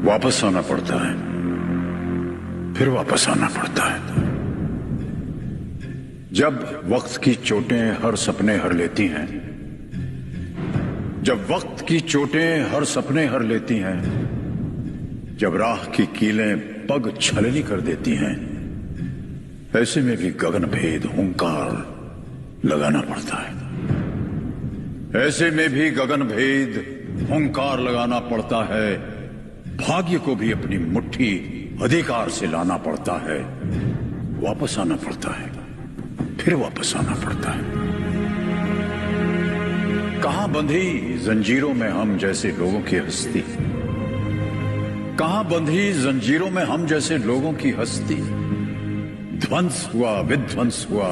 वापस आना पड़ता है, फिर वापस आना पड़ता है। जब वक्त की चोटें हर सपने हर लेती हैं, जब वक्त की चोटें हर सपने हर लेती हैं, जब राह की कीलें पग छलनी कर देती हैं, ऐसे में भी गगन भेद हुंकार लगाना पड़ता है। ऐसे में भी गगन भेद हुंकार लगाना पड़ता है। भाग्य को भी अपनी मुट्ठी अधिकार से लाना पड़ता है। वापस आना पड़ता है, फिर वापस आना पड़ता है। कहां बंधी जंजीरों में हम जैसे लोगों की हस्ती, कहां बंधी जंजीरों में हम जैसे लोगों की हस्ती। ध्वंस हुआ, विध्वंस हुआ,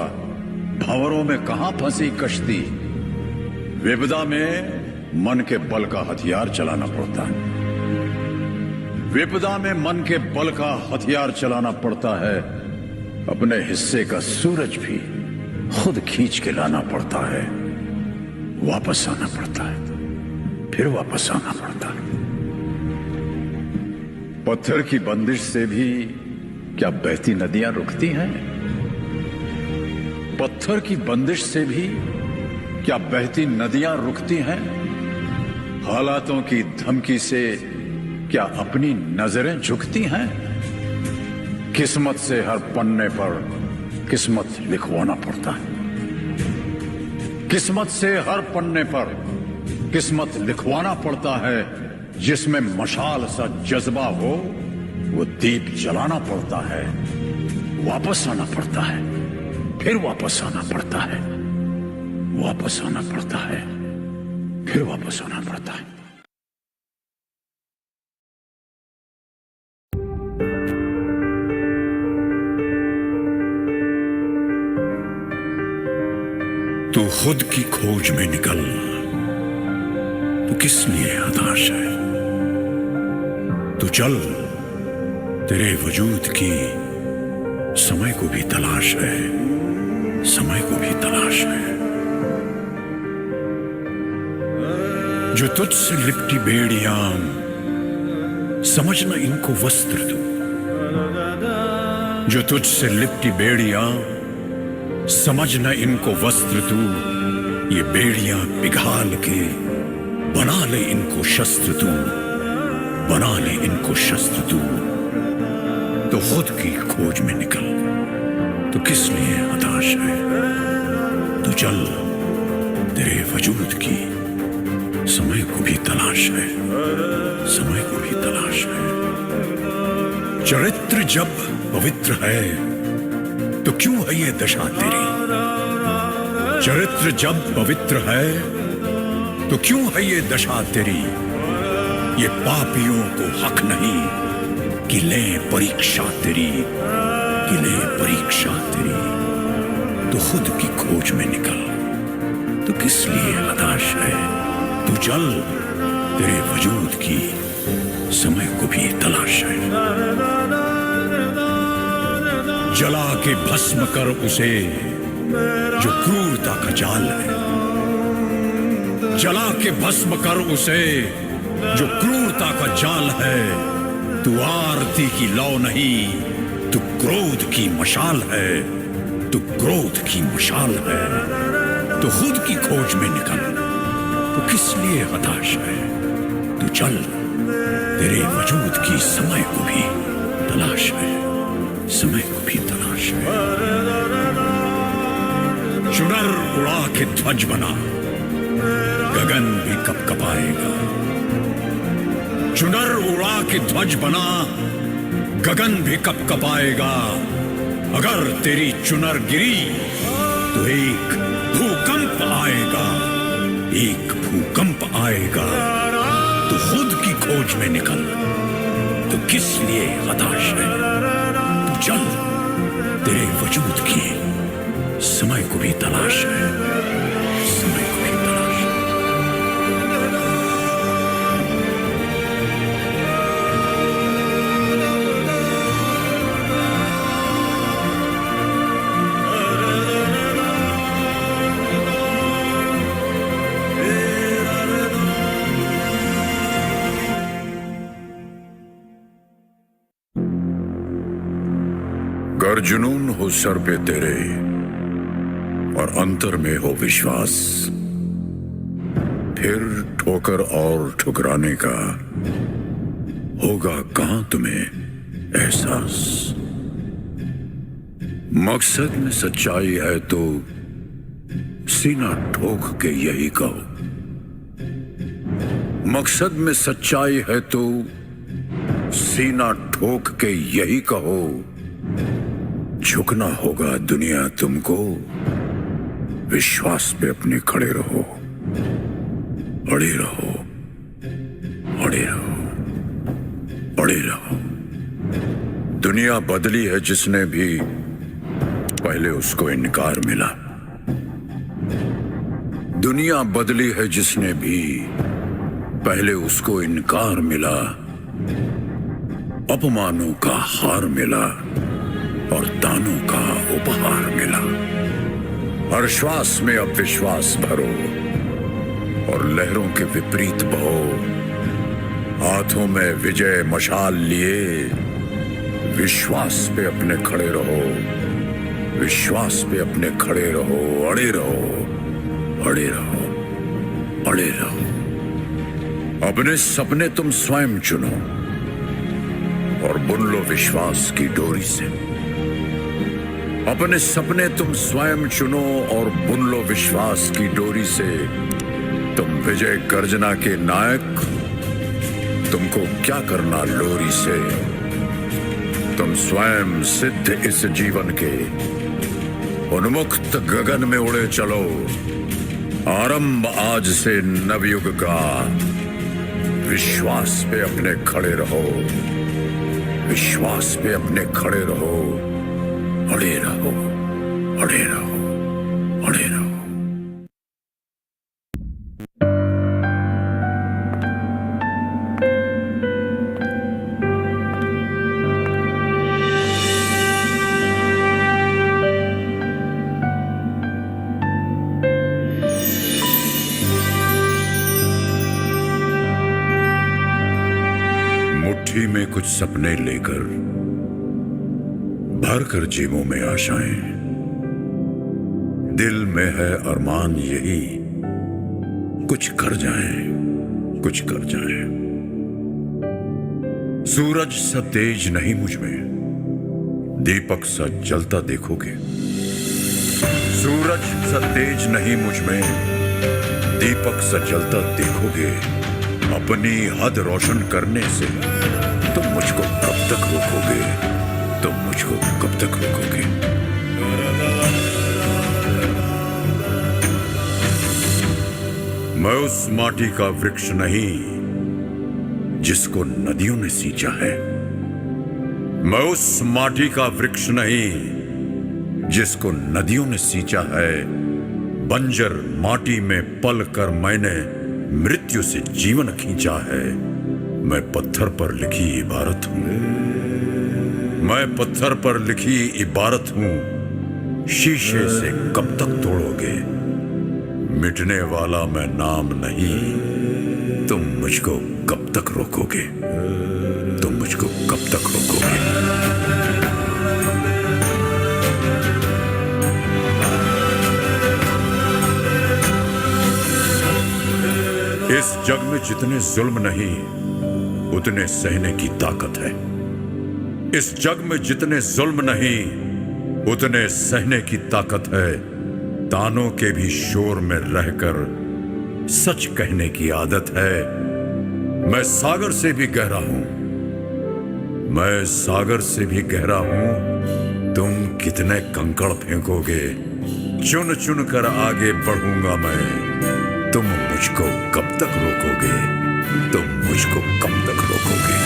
भंवरों में कहां फंसी कश्ती। विपदा में मन के बल का हथियार चलाना पड़ता है। विपदा में मन के बल का हथियार चलाना पड़ता है। अपने हिस्से का सूरज भी खुद खींच के लाना पड़ता है। वापस आना पड़ता है, फिर वापस आना पड़ता है। पत्थर की बंदिश से भी क्या बहती नदियां रुकती हैं? पत्थर की बंदिश से भी क्या बहती नदियां रुकती हैं? हालातों की धमकी से क्या अपनी नजरें झुकती हैं? किस्मत से हर पन्ने पर किस्मत लिखवाना पड़ता है। किस्मत से हर पन्ने पर किस्मत लिखवाना पड़ता है। जिसमें मशाल सा जज्बा हो वो दीप जलाना पड़ता है। वापस आना पड़ता है, फिर वापस आना पड़ता है। वापस आना पड़ता है, फिर वापस आना पड़ता है। तू खुद की खोज में निकल, तू किस लिए हताश है? तू चल, तेरे वजूद की समय को भी तलाश है, समय को भी तलाश है। जो तुझसे लिपटी बेड़ियां, समझना इनको वस्त्र तू। जो तुझसे लिपटी बेड़ियां, समझना इनको वस्त्र तू। ये बेड़ियां पिघाल के बना ले इनको शस्त्र तू, बना ले इनको शस्त्र तू। तो खुद की खोज में निकल, तो किस लिए हताश है? तू चल, तेरे वजूद की समय को भी तलाश है, समय को भी तलाश है। चरित्र जब पवित्र है तो क्यों है ये दशा तेरी? चरित्र जब पवित्र है तो क्यों है ये दशा तेरी? ये पापियों को हक नहीं कि ले परीक्षा तेरी, कि ले परीक्षा तेरी। तो खुद की खोज में निकल, तो किस लिए हताश है? तू चल, तेरे वजूद की समय को भी तलाश है। जला के भस्म कर उसे जो क्रूरता का जाल है। जला के भस्म कर उसे जो क्रूरता का जाल है। तू आरती की लौ नहीं, तू क्रोध की मशाल है, तू क्रोध की मशाल है। तो खुद की खोज में निकल, तो किस लिए हताश है? तू चल, तेरे वजूद की समय को भी तलाश है, समय को भी तलाश है। चुनर उड़ा के ध्वज बना, गगन भी कपकपाएगा। चुनर उड़ा के ध्वज बना, गगन भी कपकपाएगा। अगर तेरी चुनर गिरी तो एक भूकंप आएगा, एक भूकंप आएगा। तो खुद की खोज में निकल, तो किस लिए हताश है? तू चल, तेरे वजूद की समय को भी तलाश है, समय को भी तलाश है। सर पे तेरे और अंतर में हो विश्वास, फिर ठोकर और ठुकराने का होगा कहां तुम्हें एहसास। मकसद में सच्चाई है तो सीना ठोक के यही कहो, मकसद में सच्चाई है तो सीना ठोक के यही कहो। झुकना होगा दुनिया तुमको, विश्वास पे अपने खड़े रहो, अड़े रहो, अड़े रहो, अड़े रहो। दुनिया बदली है जिसने भी पहले उसको इनकार मिला, दुनिया बदली है जिसने भी पहले उसको इनकार मिला। अपमानों का हार मिला और दानों का उपहार मिला। हर श्वास में अब विश्वास भरो और लहरों के विपरीत बहो। हाथों में विजय मशाल लिए विश्वास पे अपने खड़े रहो, विश्वास पे अपने खड़े रहो, अड़े रहो, अड़े रहो, अड़े रहो। अपने सपने तुम स्वयं चुनो और बुन लो विश्वास की डोरी से। अपने सपने तुम स्वयं चुनो और बुन लो विश्वास की डोरी से। तुम विजय गर्जना के नायक, तुमको क्या करना लोरी से। तुम स्वयं सिद्ध इस जीवन के, उन्मुक्त गगन में उड़े चलो। आरंभ आज से नवयुग का, विश्वास पे अपने खड़े रहो, विश्वास पे अपने खड़े रहो, अड़े रहो, अड़े रहो, अड़े रहो। मुट्ठी में कुछ सपने लेकर भर कर जेबों में आशाएं, दिल में है अरमान यही कुछ कर जाएं, कुछ कर जाएं। सूरज सा तेज नहीं मुझ में, दीपक सा जलता देखोगे। सूरज सा तेज नहीं मुझ में, दीपक सा जलता देखोगे। अपनी हद रोशन करने से तुम मुझको कब तक रोकोगे, तुम मुझको कब तक रोकोगे। मैं उस माटी का वृक्ष नहीं जिसको नदियों ने सींचा है। मैं उस माटी का वृक्ष नहीं जिसको नदियों ने सींचा है। बंजर माटी में पल कर मैंने मृत्यु से जीवन खींचा है। मैं पत्थर पर लिखी इबारत हूं, मैं पत्थर पर लिखी इबारत हूं। शीशे से कब तक तोड़ोगे, मिटने वाला मैं नाम नहीं। तुम मुझको कब तक रोकोगे, तुम मुझको कब तक रोकोगे। इस जग में जितने जुल्म नहीं उतने सहने की ताकत है। इस जग में जितने जुल्म नहीं उतने सहने की ताकत है। तानों के भी शोर में रहकर सच कहने की आदत है। मैं सागर से भी गहरा हूं, मैं सागर से भी गहरा हूं। तुम कितने कंकड़ फेंकोगे, चुन चुन कर आगे बढ़ूंगा मैं। तुम मुझको कब तक रोकोगे, तुम मुझको कब तक रोकोगे।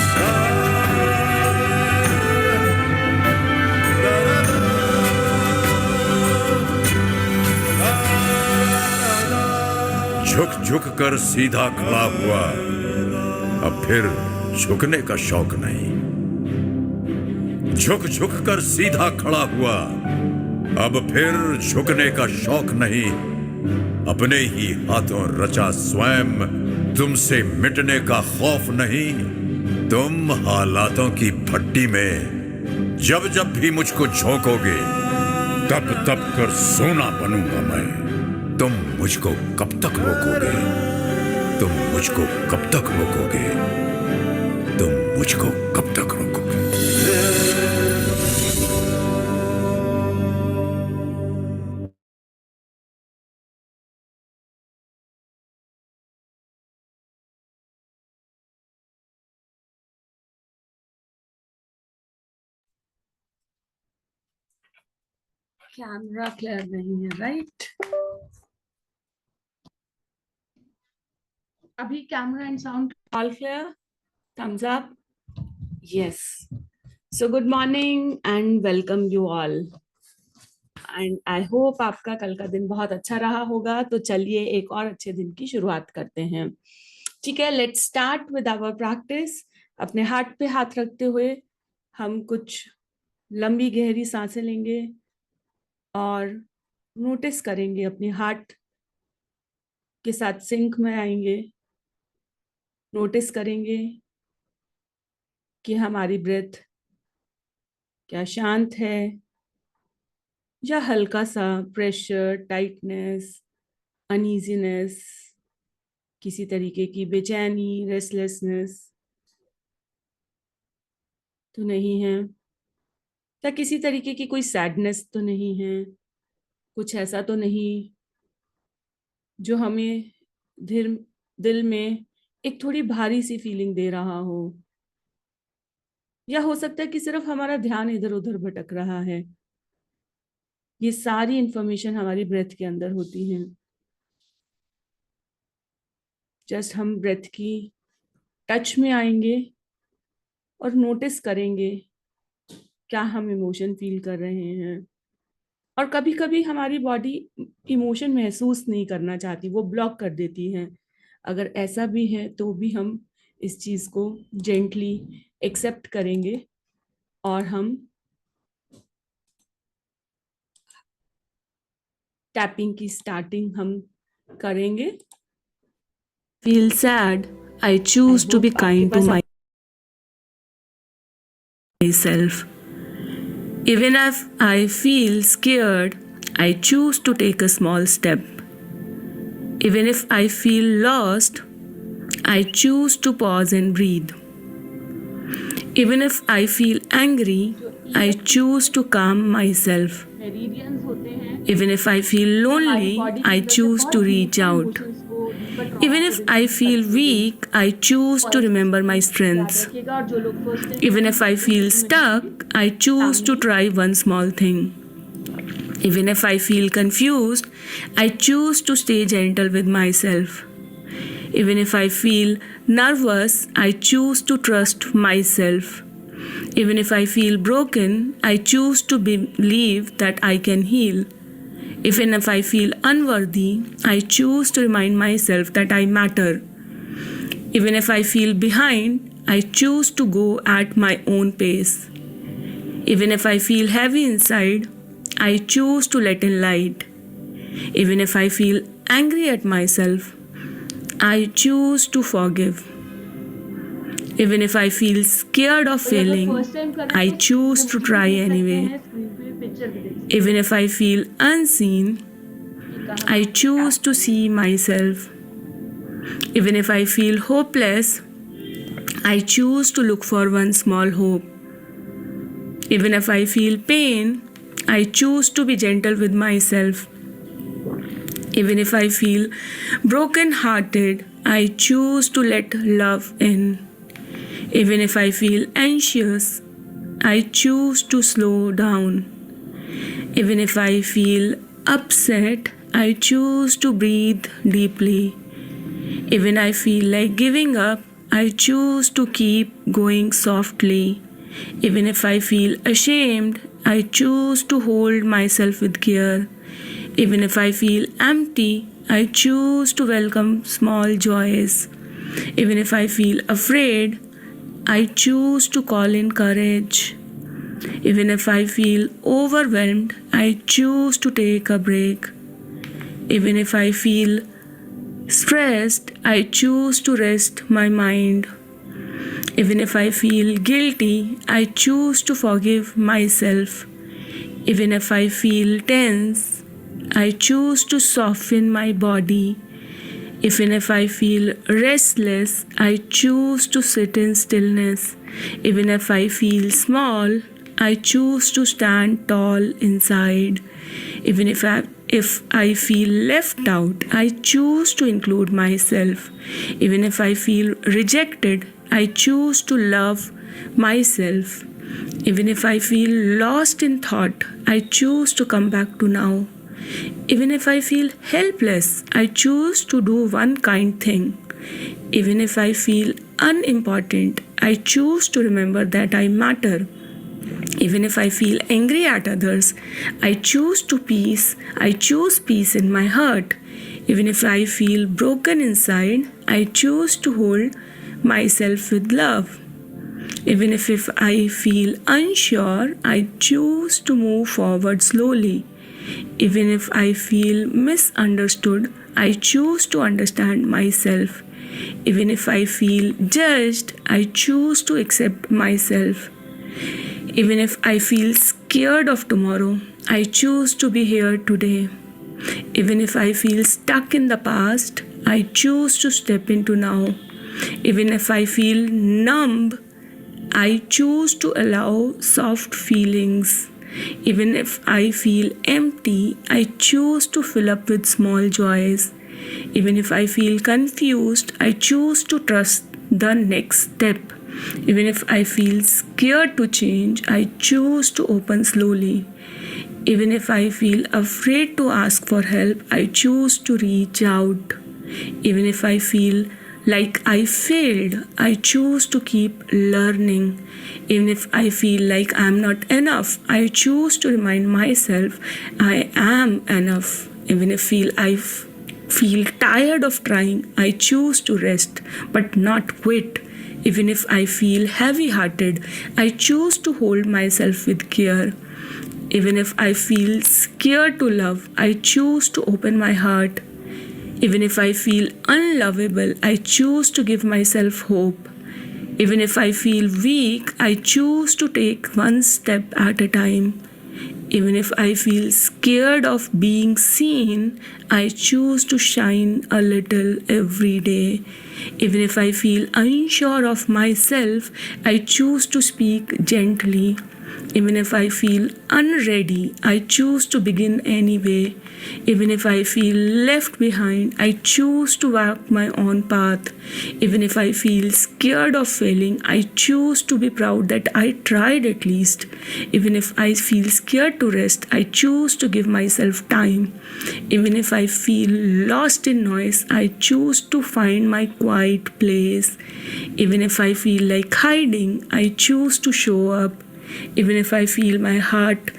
झुक झुक कर सीधा खड़ा हुआ, अब फिर झुकने का शौक नहीं। झुक झुक कर सीधा खड़ा हुआ, अब फिर झुकने का शौक नहीं। अपने ही हाथों रचा स्वयं, तुमसे मिटने का खौफ नहीं। तुम हालातों की भट्टी में जब जब भी मुझको झोंकोगे, दब दब कर सोना बनूंगा मैं। तुम मुझको कब तक रोकोगे? तुम मुझको कब तक रोकोगे? तुम मुझको कब तक रोकोगे? कैमरा क्लियर नहीं है, राइट? अभी camera and sound all clear? Thumbs up? Yes. So good morning and welcome you all, and I hope आपका कल का दिन बहुत अच्छा रहा होगा। तो चलिए एक और अच्छे दिन की शुरुआत करते हैं। ठीक है, let's start with our practice. अपने हाथ पे हाथ रखते हुए हम कुछ लंबी गहरी सांसें लेंगे और नोटिस करेंगे, अपने हार्ट के साथ सिंक में आएंगे। नोटिस करेंगे कि हमारी ब्रेथ क्या शांत है या हल्का सा प्रेशर, टाइटनेस, अनईजीनेस, किसी तरीके की बेचैनी, रेस्टलेसनेस तो नहीं है, या किसी तरीके की कोई सैडनेस तो नहीं है, कुछ ऐसा तो नहीं जो हमें दिल में एक थोड़ी भारी सी फीलिंग दे रहा हो, या हो सकता है कि सिर्फ हमारा ध्यान इधर उधर भटक रहा है। ये सारी इंफॉर्मेशन हमारी ब्रेथ के अंदर होती है। जस्ट हम ब्रेथ की टच में आएंगे और नोटिस करेंगे क्या हम इमोशन फील कर रहे हैं। और कभी कभी हमारी बॉडी इमोशन महसूस नहीं करना चाहती, वो ब्लॉक कर देती है। अगर ऐसा भी है तो भी हम इस चीज को जेंटली एक्सेप्ट करेंगे और हम टैपिंग की स्टार्टिंग हम करेंगे। Feel sad, I choose to be kind to myself. Even if I feel scared, I choose to take a small step. Even if I feel lost, I choose to pause and breathe. Even if I feel angry, I choose to calm myself. Even if I feel lonely, I choose to reach out. Even if I feel weak, I choose to remember my strengths. Even if I feel stuck, I choose to try one small thing. Even if I feel confused, I choose to stay gentle with myself. Even if I feel nervous, I choose to trust myself. Even if I feel broken, I choose to believe that I can heal. Even if I feel unworthy, I choose to remind myself that I matter. Even if I feel behind, I choose to go at my own pace. Even if I feel heavy inside, I choose to let in light. Even if I feel angry at myself, I choose to forgive. Even if I feel scared of failing, I choose to try anyway. Even if I feel unseen, I choose to see myself. Even if I feel hopeless, I choose to look for one small hope. Even if I feel pain, I choose to be gentle with myself. Even if I feel broken-hearted, I choose to let love in. Even if I feel anxious, I choose to slow down. Even if I feel upset, I choose to breathe deeply. Even I feel like giving up, I choose to keep going softly. Even if I feel ashamed, I choose to hold myself with care. Even if I feel empty, I choose to welcome small joys. Even if I feel afraid, I choose to call in courage. Even if I feel overwhelmed, I choose to take a break. Even if I feel stressed, I choose to rest my mind. Even if I feel guilty, I choose to forgive myself. Even if I feel tense, I choose to soften my body. Even if I feel restless, I choose to sit in stillness. Even if I feel small, I choose to stand tall inside. Even if I feel left out, I choose to include myself. Even if I feel rejected, I choose to love myself. Even if I feel lost in thought, I choose to come back to now. Even if I feel helpless, I choose to do one kind thing. Even if I feel unimportant, I choose to remember that I matter. Even if I feel angry at others, I choose peace in my heart. Even if I feel broken inside, I choose to hold myself with love. Even if I feel unsure, I choose to move forward slowly. Even if I feel misunderstood, I choose to understand myself. Even if I feel judged, I choose to accept myself. Even if I feel scared of tomorrow, I choose to be here today. Even if I feel stuck in the past, I choose to step into now. Even if I feel numb, I choose to allow soft feelings. Even if I feel empty, I choose to fill up with small joys. Even if I feel confused, I choose to trust the next step. Even if I feel scared to change, I choose to open slowly. Even if I feel afraid to ask for help, I choose to reach out. Even if I feel like I failed, I choose to keep learning. Even if I feel like I'm not enough, I choose to remind myself I am enough. Even if I feel tired of trying, I choose to rest but not quit. Even if I feel heavy-hearted, I choose to hold myself with care. Even if I feel scared to love, I choose to open my heart. Even if I feel unlovable, I choose to give myself hope. Even if I feel weak, I choose to take one step at a time. Even if I feel scared of being seen, I choose to shine a little every day. Even if I feel unsure of myself, I choose to speak gently. Even if I feel unready, I choose to begin anyway. Even if I feel left behind, I choose to walk my own path. Even if I feel scared of failing, I choose to be proud that I tried at least. Even if I feel scared to rest, I choose to give myself time. Even if I feel lost in noise, I choose to find my quiet place. Even if I feel like hiding, I choose to show up. Even if I feel my heart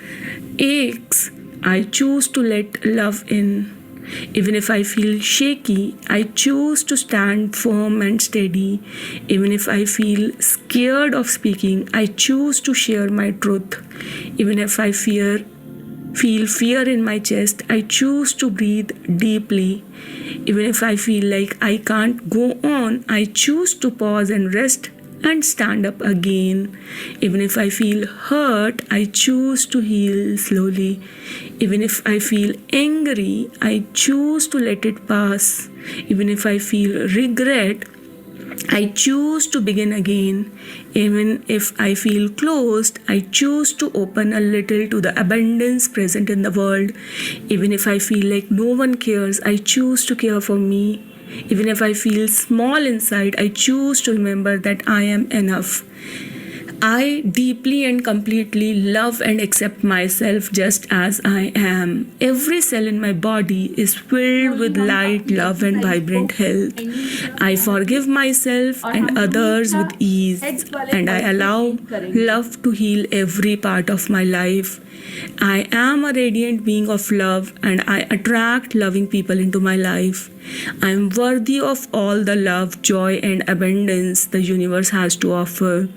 aches, I choose to let love in. Even if I feel shaky, I choose to stand firm and steady. Even if I feel scared of speaking, I choose to share my truth. Even if I feel fear in my chest, I choose to breathe deeply. Even if I feel like I can't go on, I choose to pause and rest and stand up again. Even if I feel hurt, I choose to heal slowly. Even if I feel angry, I choose to let it pass. Even if I feel regret, I choose to begin again. Even if I feel closed, I choose to open a little to the abundance present in the world. Even if I feel like no one cares, I choose to care for me. Even if I feel small inside, I choose to remember that I am enough. I deeply and completely love and accept myself just as I am. Every cell in my body is filled with light, love, and vibrant health. I forgive myself and others with ease, and I allow love to heal every part of my life. I am a radiant being of love, and I attract loving people into my life. I am worthy of all the love, joy, and abundance the universe has to offer.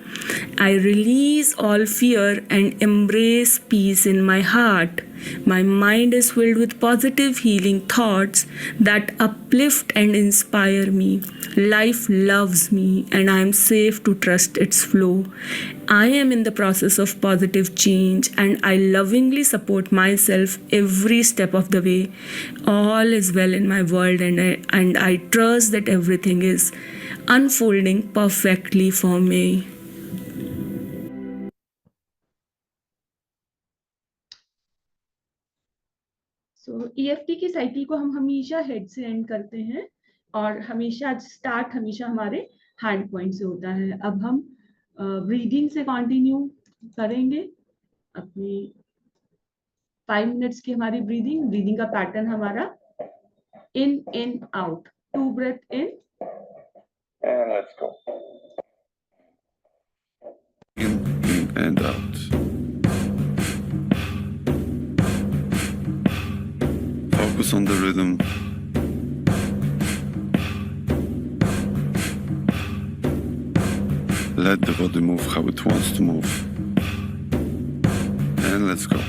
I release all fear and embrace peace in my heart. My mind is filled with positive, healing thoughts that uplift and inspire me. Life loves me, and I am safe to trust its flow. I am in the process of positive change, and I lovingly support myself every step of the way. All is well in my world, and I trust that everything is unfolding perfectly for me. So EFT की cycle को हम हमेशा head से and करते हैं और हमेशा start हमेशा हमारे हैंड पॉइंट से होता है। अब हम ब्रीदिंग से कंटिन्यू करेंगे अपनी 5 मिनट्स की हमारी ब्रीदिंग का पैटर्न हमारा in out, 2 breath in And let's go. In and out. Focus on the rhythm. Let the body move how it wants to move. And let's go.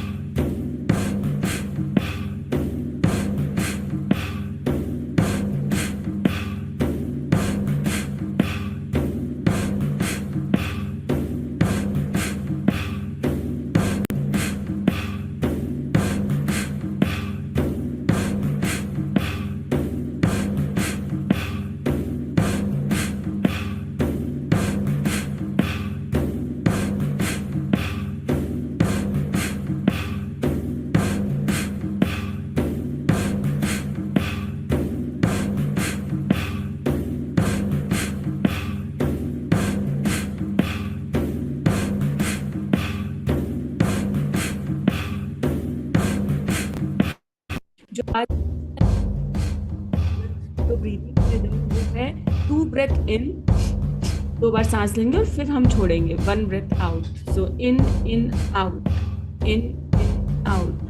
जो आज तो ब्रीथिंग रिदम है 2 breath इन, 2 बार सांस लेंगे और फिर हम छोड़ेंगे 1 breath out. So in in out, in in out.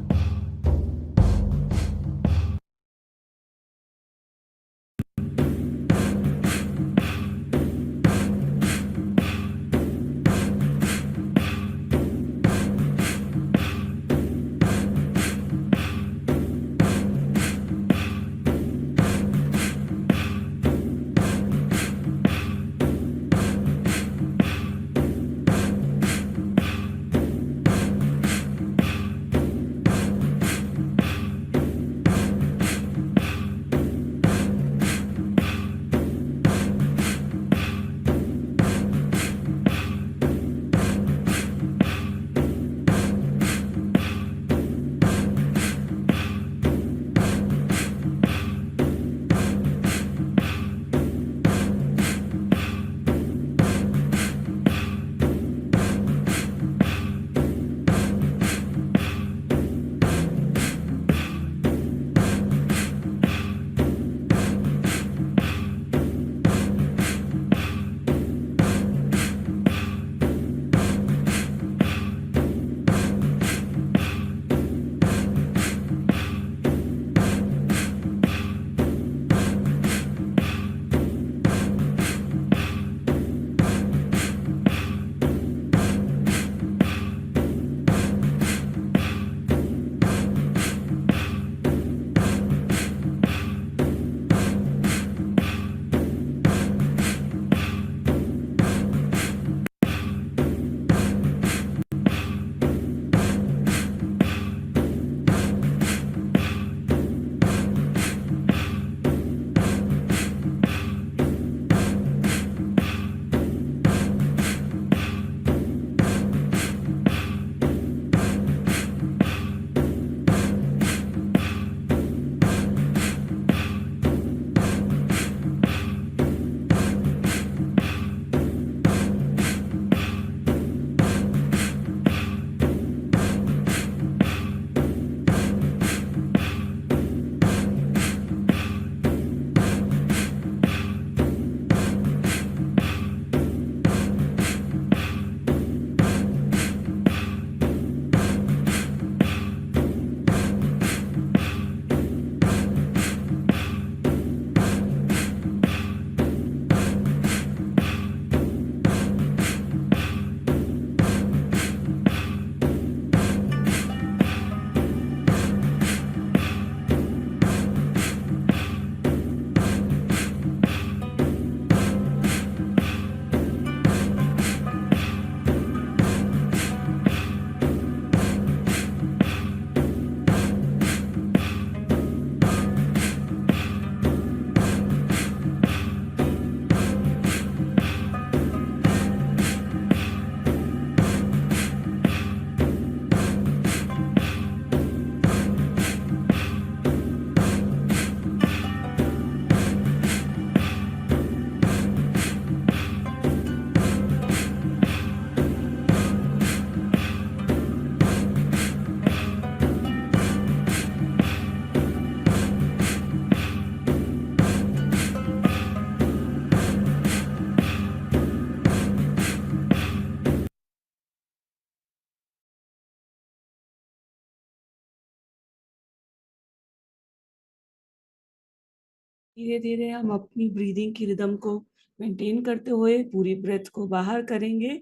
धीरे धीरे हम अपनी ब्रीदिंग की रिदम को मेंटेन करते हुए पूरी ब्रेथ को बाहर करेंगे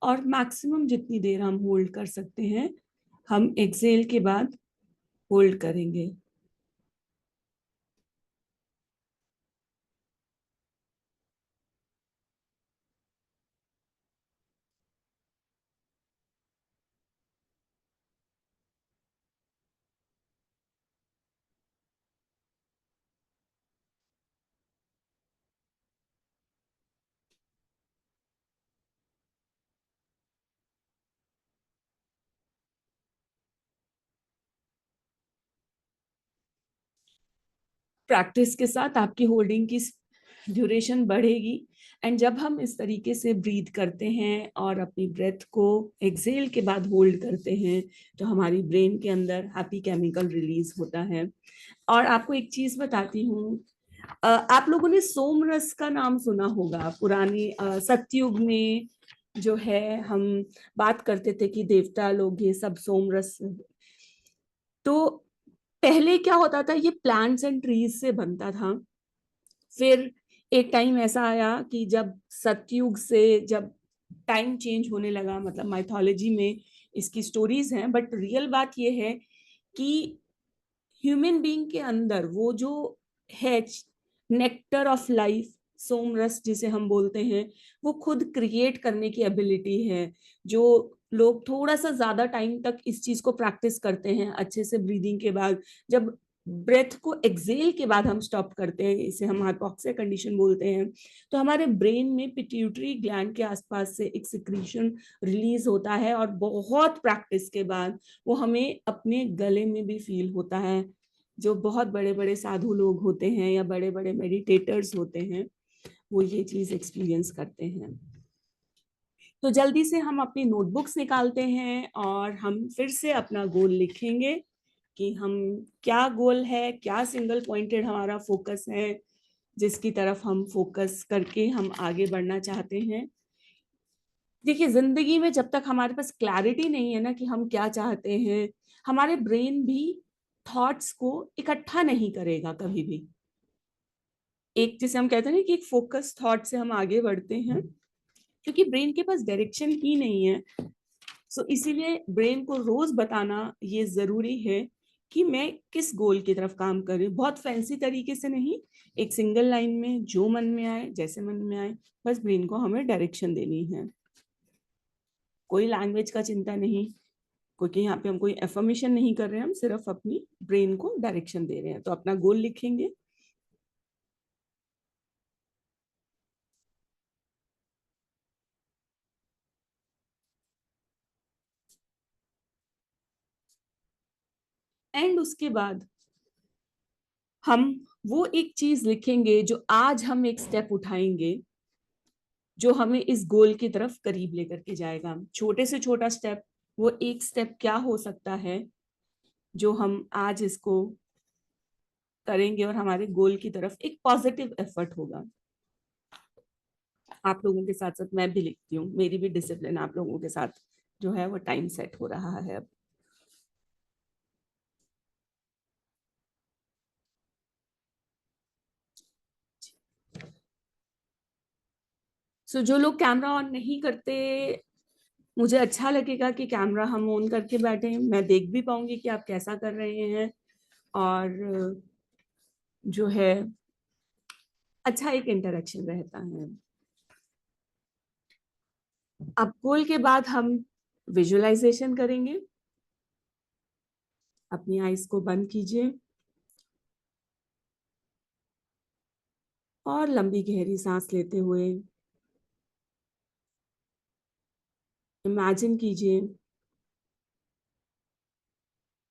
और मैक्सिमम जितनी देर हम होल्ड कर सकते हैं हम एक्सेल के बाद होल्ड करेंगे। प्रैक्टिस के साथ आपकी होल्डिंग की ड्यूरेशन बढ़ेगी एंड जब हम इस तरीके से ब्रीथ करते हैं और अपनी ब्रेथ को एक्सेल के बाद होल्ड करते हैं तो हमारी ब्रेन के अंदर हैप्पी केमिकल रिलीज होता है। और आपको एक चीज बताती हूँ, आप लोगों ने सोमरस का नाम सुना होगा। पुराने सतयुग में जो है हम बात करते थे कि देवता लोग ये सब सोमरस, तो पहले क्या होता था ये प्लांट्स एंड ट्रीज से बनता था। फिर एक टाइम ऐसा आया कि जब सतयुग से जब टाइम चेंज होने लगा, मतलब माइथोलॉजी में इसकी स्टोरीज हैं बट रियल बात ये है कि ह्यूमन बीइंग के अंदर वो जो है नेक्टर ऑफ लाइफ, सोमरस जिसे हम बोलते हैं, वो खुद क्रिएट करने की एबिलिटी है। जो लोग थोड़ा सा ज्यादा टाइम तक इस चीज को प्रैक्टिस करते हैं अच्छे से ब्रीदिंग के बाद, जब ब्रेथ को एक्सेल के बाद हम स्टॉप करते हैं, इसे हम हाइपोक्सिया कंडीशन बोलते हैं, तो हमारे ब्रेन में पिट्यूटरी ग्लैंड के आसपास से एक सिक्रीशन रिलीज होता है और बहुत प्रैक्टिस के बाद वो हमें अपने गले में भी फील होता है। जो बहुत बड़े बड़े साधु लोग होते हैं या बड़े बड़े मेडिटेटर्स होते हैं वो ये चीज एक्सपीरियंस करते हैं। तो जल्दी से हम अपनी नोटबुक्स निकालते हैं और हम फिर से अपना गोल लिखेंगे कि हम क्या गोल है, क्या सिंगल पॉइंटेड हमारा फोकस है जिसकी तरफ हम फोकस करके हम आगे बढ़ना चाहते हैं। देखिए जिंदगी में जब तक हमारे पास क्लैरिटी नहीं है ना कि हम क्या चाहते हैं, हमारे ब्रेन भी थॉट्स को इकट्ठा नहीं करेगा कभी भी। एक जिसे हम कहते हैं ना कि एक फोकस थॉट से हम आगे बढ़ते हैं क्योंकि ब्रेन के पास डायरेक्शन ही नहीं है। सो इसीलिए ब्रेन को रोज बताना ये जरूरी है कि मैं किस गोल की तरफ काम कर रही हूँ। बहुत फैंसी तरीके से नहीं, एक सिंगल लाइन में जो मन में आए, जैसे मन में आए, बस ब्रेन को हमें डायरेक्शन देनी है। कोई लैंग्वेज का चिंता नहीं, क्योंकि यहाँ पे हम कोई एफर्मेशन नहीं कर रहे हैं, हम सिर्फ अपनी ब्रेन को डायरेक्शन दे रहे हैं। तो अपना गोल लिखेंगे। एंड उसके बाद हम वो एक चीज लिखेंगे जो आज हम एक स्टेप उठाएंगे जो हमें इस गोल की तरफ करीब लेकर के जाएगा। छोटे से छोटा स्टेप, वो एक स्टेप क्या हो सकता है जो हम आज इसको करेंगे और हमारे गोल की तरफ एक पॉजिटिव एफर्ट होगा। आप लोगों के साथ साथ मैं भी लिखती हूँ, मेरी भी डिसिप्लिन आप लोगों के साथ जो है वो टाइम सेट हो रहा है अब। सो जो लोग कैमरा ऑन नहीं करते, मुझे अच्छा लगेगा कि कैमरा हम ऑन करके बैठे, मैं देख भी पाऊंगी कि आप कैसा कर रहे हैं और जो है अच्छा एक इंटरेक्शन रहता है। अब गोल के बाद हम विजुअलाइजेशन करेंगे। अपनी आईज को बंद कीजिए और लंबी गहरी सांस लेते हुए इमेजिन कीजिए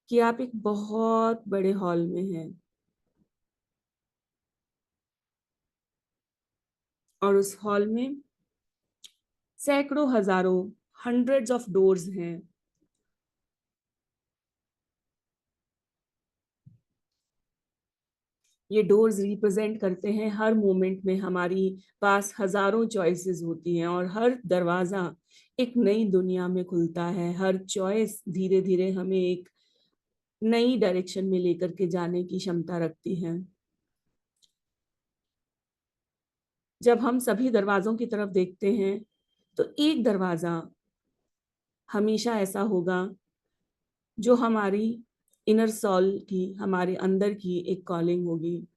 कि आप एक बहुत बड़े हॉल में हैं और उस हॉल में सैकड़ों हजारों हंड्रेड्स ऑफ डोर्स हैं। ये डोर्स रिप्रेजेंट करते हैं हर मोमेंट में हमारी पास हजारों चॉइसेस होती हैं और हर दरवाजा एक नई दुनिया में खुलता है। हर चॉइस धीरे धीरे हमें एक नई डायरेक्शन में लेकर के जाने की क्षमता रखती है। जब हम सभी दरवाजों की तरफ देखते हैं तो एक दरवाजा हमेशा ऐसा होगा जो हमारी इनर सोल की, हमारे अंदर की एक कॉलिंग होगी,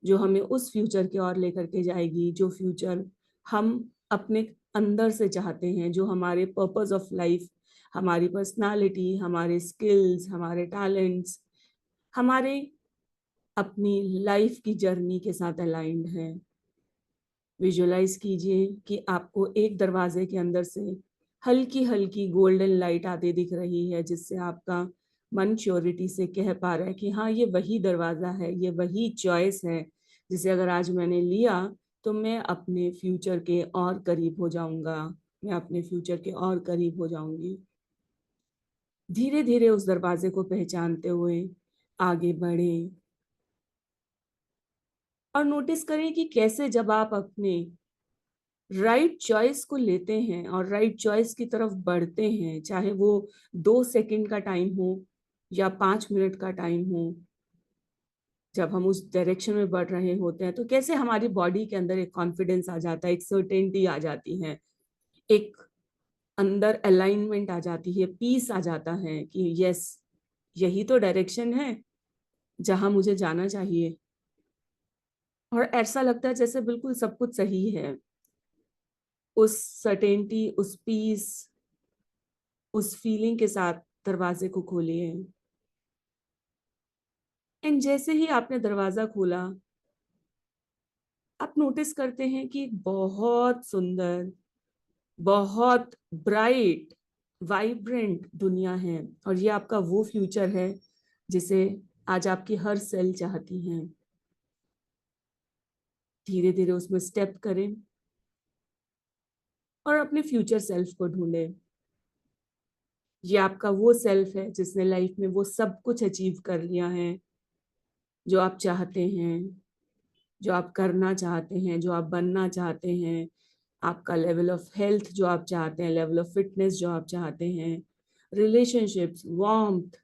जो हमें उस फ्यूचर की ओर लेकर के जाएगी, जो फ्यूचर हम अपने अंदर से चाहते हैं, जो हमारे पर्पस ऑफ लाइफ, हमारी पर्सनालिटी, हमारे स्किल्स, हमारे टैलेंट्स, हमारे अपनी लाइफ की जर्नी के साथ अलाइंड है। विजुअलाइज कीजिए कि आपको एक दरवाजे के अंदर से हल्की हल्की गोल्डन लाइट आती दिख रही है, जिससे आपका मन श्योरिटी से कह पा रहा है कि हाँ, ये वही दरवाजा है, ये वही चॉइस है जिसे अगर आज मैंने लिया तो मैं अपने फ्यूचर के और करीब हो जाऊंगा, मैं अपने फ्यूचर के और करीब हो जाऊंगी। धीरे धीरे उस दरवाजे को पहचानते हुए आगे बढ़े और नोटिस करें कि कैसे जब आप अपने राइट चॉइस को लेते हैं और राइट चॉइस की तरफ बढ़ते हैं, चाहे वो 2 सेकंड का टाइम हो या 5 मिनट का टाइम हो, जब हम उस डायरेक्शन में बढ़ रहे होते हैं तो कैसे हमारी बॉडी के अंदर एक कॉन्फिडेंस आ जाता है, एक सर्टेनिटी आ जाती है, एक अंदर अलाइनमेंट आ जाती है, पीस आ जाता है कि यस, यही तो डायरेक्शन है जहां मुझे जाना चाहिए। और ऐसा लगता है जैसे बिल्कुल सब कुछ सही है। उस सर्टेनिटी, उस पीस, उस फीलिंग के साथ दरवाजे को खोलिए। एंड जैसे ही आपने दरवाजा खोला, आप नोटिस करते हैं कि बहुत सुंदर, बहुत ब्राइट, वाइब्रेंट दुनिया है, और ये आपका वो फ्यूचर है जिसे आज आपकी हर सेल चाहती है। धीरे धीरे उसमें स्टेप करें और अपने फ्यूचर सेल्फ को ढूंढें। ये आपका वो सेल्फ है जिसने लाइफ में वो सब कुछ अचीव कर लिया है जो आप चाहते हैं, जो आप करना चाहते हैं, जो आप बनना चाहते हैं, आपका लेवल ऑफ हेल्थ जो आप चाहते हैं, लेवल ऑफ फिटनेस जो आप चाहते हैं, रिलेशनशिप्स, वार्मथ,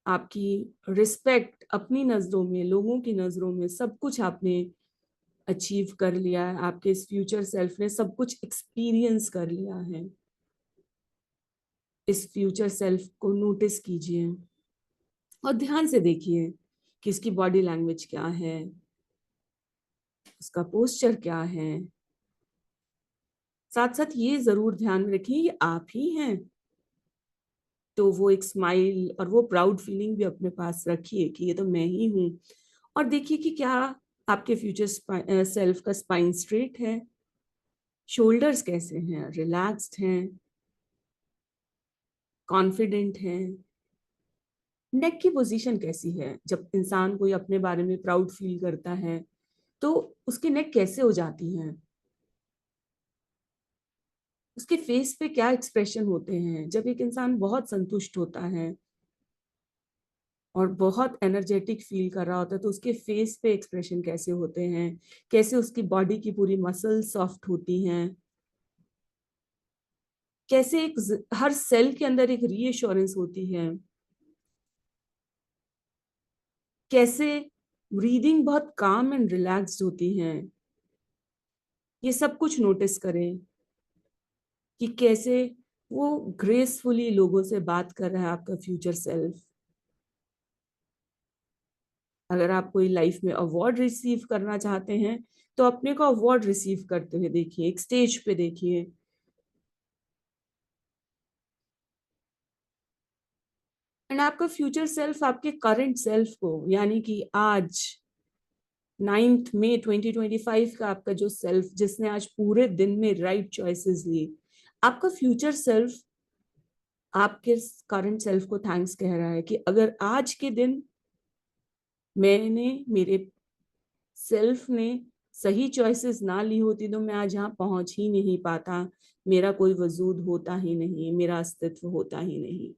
आपकी रिस्पेक्ट अपनी नजरों में, लोगों की नजरों में, सब कुछ आपने अचीव कर लिया है। आपके इस फ्यूचर सेल्फ ने सब कुछ एक्सपीरियंस कर लिया है। इस फ्यूचर सेल्फ को नोटिस कीजिए और ध्यान से देखिए कि इसकी बॉडी लैंग्वेज क्या है, उसका पोस्चर क्या है। साथ साथ ये जरूर ध्यान में रखिए ये आप ही हैं, तो वो एक स्माइल और वो प्राउड फीलिंग भी अपने पास रखिए कि ये तो मैं ही हूँ। और देखिए कि क्या आपके फ्यूचर सेल्फ का स्पाइन स्ट्रेट है, शोल्डर्स कैसे हैं, रिलैक्स्ड हैं, कॉन्फिडेंट हैं, नेक की पोजीशन कैसी है। जब इंसान कोई अपने बारे में प्राउड फील करता है तो उसकी नेक कैसे हो जाती है, उसके फेस पे क्या एक्सप्रेशन होते हैं। जब एक इंसान बहुत संतुष्ट होता है और बहुत एनर्जेटिक फील कर रहा होता है तो उसके फेस पे एक्सप्रेशन कैसे होते हैं, कैसे उसकी बॉडी की पूरी मसल सॉफ्ट होती हैं, कैसे हर सेल के अंदर एक रीएश्योरेंस होती है, कैसे ब्रीदिंग बहुत काम एंड रिलैक्स्ड होती है। ये सब कुछ नोटिस करें कि कैसे वो ग्रेसफुली लोगों से बात कर रहा है आपका फ्यूचर सेल्फ। अगर आप कोई लाइफ में अवार्ड रिसीव करना चाहते हैं तो अपने को अवार्ड रिसीव करते हुए देखिए, एक स्टेज पे देखिए। एंड आपका फ्यूचर सेल्फ आपके करंट सेल्फ को, यानी कि आज 9 मई 2025 का आपका जो सेल्फ जिसने आज पूरे दिन में राइट चॉइसेस ली, आपका फ्यूचर सेल्फ आपके करंट सेल्फ को थैंक्स कह रहा है कि अगर आज के दिन मैंने, मेरे सेल्फ ने सही चॉइसेस ना ली होती तो मैं आज यहाँ पहुंच ही नहीं पाता, मेरा कोई वजूद होता ही नहीं, मेरा अस्तित्व होता ही नहीं।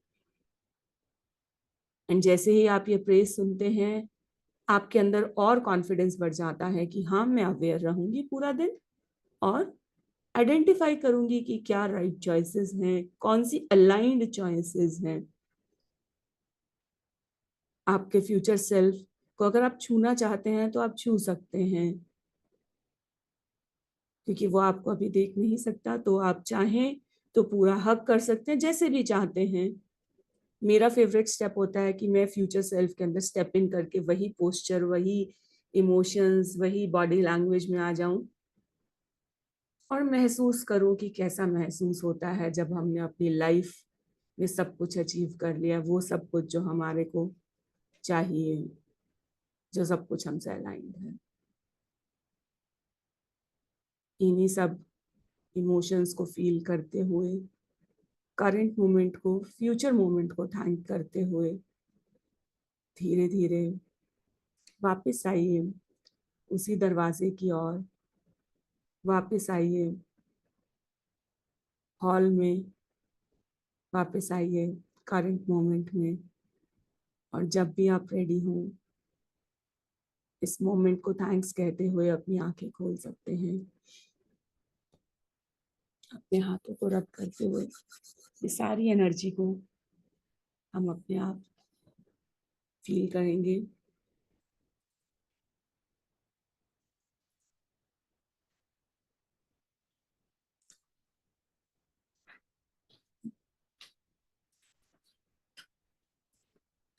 एंड जैसे ही आप ये प्रेज सुनते हैं आपके अंदर और कॉन्फिडेंस बढ़ जाता है कि हाँ, मैं अवेयर रहूंगी पूरा दिन और आइडेंटिफाई करूंगी कि क्या राइट चॉइसेस हैं, कौन सी अलाइंड चॉइसेस हैं। आपके फ्यूचर सेल्फ को अगर आप छूना चाहते हैं तो आप छू सकते हैं, क्योंकि वो आपको अभी देख नहीं सकता। तो आप चाहें तो पूरा हग कर सकते हैं, जैसे भी चाहते हैं। मेरा फेवरेट स्टेप होता है कि मैं फ्यूचर सेल्फ के अंदर स्टेप इन करके वही पोस्चर, वही इमोशंस, वही बॉडी लैंग्वेज में आ जाऊं और महसूस करूं कि कैसा महसूस होता है जब हमने अपनी लाइफ में सब कुछ अचीव कर लिया, वो सब कुछ जो हमारे को चाहिए, जो सब कुछ हमसे अलाइंड है। इन्हीं सब इमोशंस को फील करते हुए, करंट मोमेंट को, फ्यूचर मोमेंट को थैंक करते हुए धीरे धीरे वापस आइए उसी दरवाजे की ओर, वापस आइए हॉल में, वापस आइए करंट मोमेंट में। और जब भी आप रेडी हो, इस मोमेंट को थैंक्स कहते हुए अपनी आंखें खोल सकते हैं। अपने हाथों को रब करते हुए ये सारी एनर्जी को हम अपने आप फील करेंगे।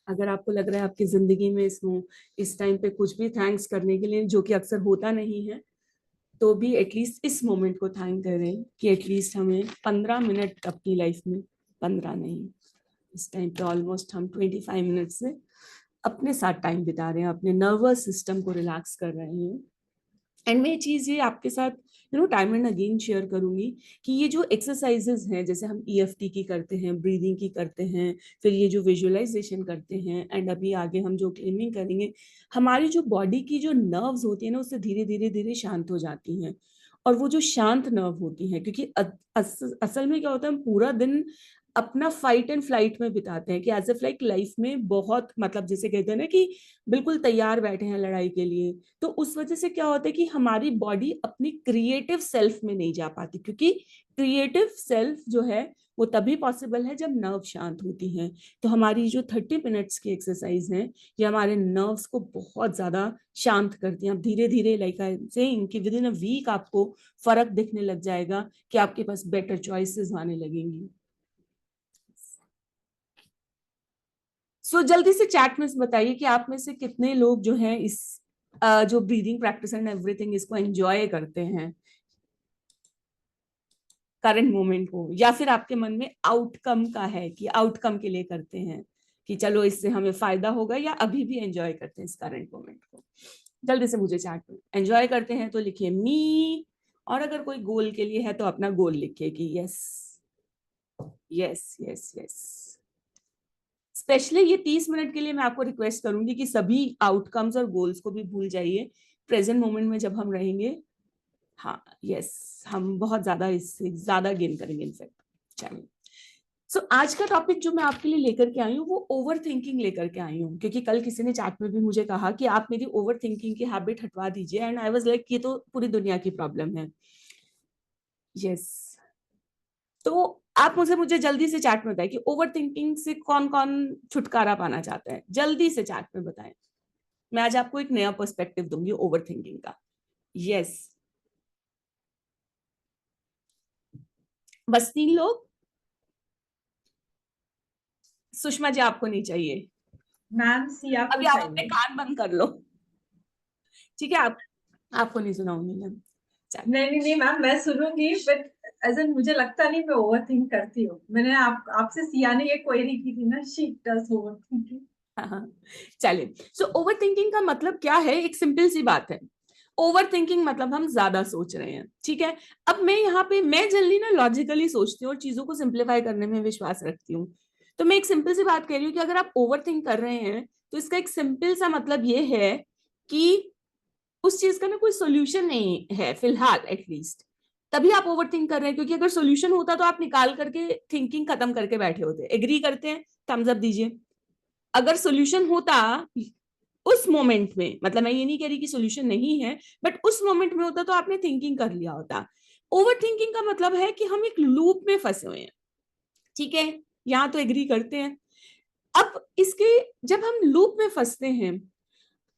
अगर आपको लग रहा है आपकी जिंदगी में इस टाइम पे कुछ भी थैंक्स करने के लिए, जो कि अक्सर होता नहीं है, तो भी एटलीस्ट इस मोमेंट को थैंक करें कि एटलीस्ट हमें 15 मिनट अपनी लाइफ में, 15 नहीं, इस टाइम पे ऑलमोस्ट हम 25 मिनट से अपने साथ टाइम बिता रहे हैं, अपने नर्वस सिस्टम को रिलैक्स कर रहे हैं। एंड मैं ये चीज ये आपके साथ टाइम एंड अगेन शेयर करूंगी कि ये जो एक्सरसाइजेस हैं, जैसे हम EFT की करते हैं, ब्रीदिंग की करते हैं, फिर ये जो विजुअलाइजेशन करते हैं, एंड अभी आगे हम जो क्लीनिंग करेंगे, हमारी जो बॉडी की जो नर्व्स होती है ना, उससे धीरे धीरे धीरे शांत हो जाती हैं। और वो जो शांत नर्व होती हैं, क्योंकि असल में क्या होता है, हम पूरा दिन अपना फाइट एंड फ्लाइट में बिताते हैं कि एज एफ लाइक लाइफ में बहुत, मतलब जैसे कहते हैं ना कि बिल्कुल तैयार बैठे हैं लड़ाई के लिए। तो उस वजह से क्या होता है कि हमारी बॉडी अपनी क्रिएटिव सेल्फ में नहीं जा पाती, क्योंकि क्रिएटिव सेल्फ जो है वो तभी पॉसिबल है जब नर्व शांत होती हैं। तो हमारी जो 30 मिनट्स की एक्सरसाइज है, ये हमारे नर्व्स को बहुत ज्यादा शांत करती हैं। अब धीरे धीरे लाइक आई एम सेइंग कि विद इन अ वीक आपको फर्क दिखने लग जाएगा कि आपके पास बेटर चॉइसेस आने लगेंगी। सो जल्दी से चैट में बताइए कि आप में से कितने लोग जो हैं इस जो ब्रीदिंग प्रैक्टिस एंड एवरीथिंग इसको एंजॉय करते हैं, करंट मोमेंट को, या फिर आपके मन में आउटकम का है कि आउटकम के लिए करते हैं कि चलो इससे हमें फायदा होगा, या अभी भी एंजॉय करते हैं इस करंट मोमेंट को। जल्दी से मुझे चैट में एंजॉय करते हैं तो लिखिए मी, और अगर कोई गोल के लिए है तो अपना गोल लिखिए कि yes yes yes yes. Specially ये 30 मिनट के लिए मैं आपको रिक्वेस्ट करूंगी कि सभी आउटकम्स और गोल्स को भी भूल जाइए। प्रेजेंट मोमेंट में जब हम रहेंगे, हाँ यस, हम बहुत ज्यादा इससे ज्यादा गेन करेंगे इनफैक्ट। चलिए, सो आज का टॉपिक जो मैं आपके लिए लेकर के आई हूँ वो ओवर थिंकिंग लेकर के आई हूँ, क्योंकि कल किसी ने चैट में भी मुझे कहा कि आप मेरी ओवर थिंकिंग की हैबिट हटवा दीजिए, एंड आई वाज लाइक ये तो पूरी दुनिया की प्रॉब्लम है। यस, तो आप मुझे जल्दी से चैट में बताएं कि ओवर थिंकिंग से कौन कौन छुटकारा पाना चाहता है, जल्दी से चैट में बताएं। मैं आज आपको एक नया पर्सपेक्टिव दूंगी ओवर थिंकिंग का। यस, बस 3 लोग। सुषमा जी आपको नहीं चाहिए मैम, सिया को अभी, आप चाहिए। अपने कान बंद कर लो, ठीक है? आपको नहीं सुनाऊंगी मैम। नहीं मैम, मैं सुनूंगी, बट एज एन मुझे लगता नहीं मैं ओवर थिंक करती हूँ। मैंने आपसे सिया ने ये क्वेरी की थी ना, शी डज ओवर थिंकिंग। हाँ, चलिए। सो ओवर थिंकिंग का मतलब क्या है? एक सिंपल सी बात है, ओवर थिंकिंग मतलब हम ज्यादा सोच रहे हैं, ठीक है? अब मैं यहाँ पे, मैं जल्दी ना लॉजिकली सोचती हूँ और चीजों को सिंप्लीफाई करने में विश्वास रखती हूँ। तो मैं एक सिंपल सी बात कह रही हूँ कि अगर आप ओवर थिंक कर रहे हैं तो इसका एक सिंपल सा मतलब ये है कि उस चीज का ना कोई सोल्यूशन नहीं है फिलहाल, एटलीस्ट तभी आप ओवर थिंक कर रहे हैं। क्योंकि अगर सोल्यूशन होता तो आप निकाल करके थिंकिंग खत्म करके बैठे होते। एग्री करते हैं? थम्स अप दीजिए। अगर सोल्यूशन होता उस मोमेंट में, मतलब मैं ये नहीं कह रही कि सोल्यूशन नहीं है, बट उस मोमेंट में होता तो आपने थिंकिंग कर लिया होता। ओवर थिंकिंग का मतलब है कि हम एक लूप में फंसे हुए हैं, ठीक है? यहां तो एग्री करते हैं। अब इसके, जब हम लूप में फंसते हैं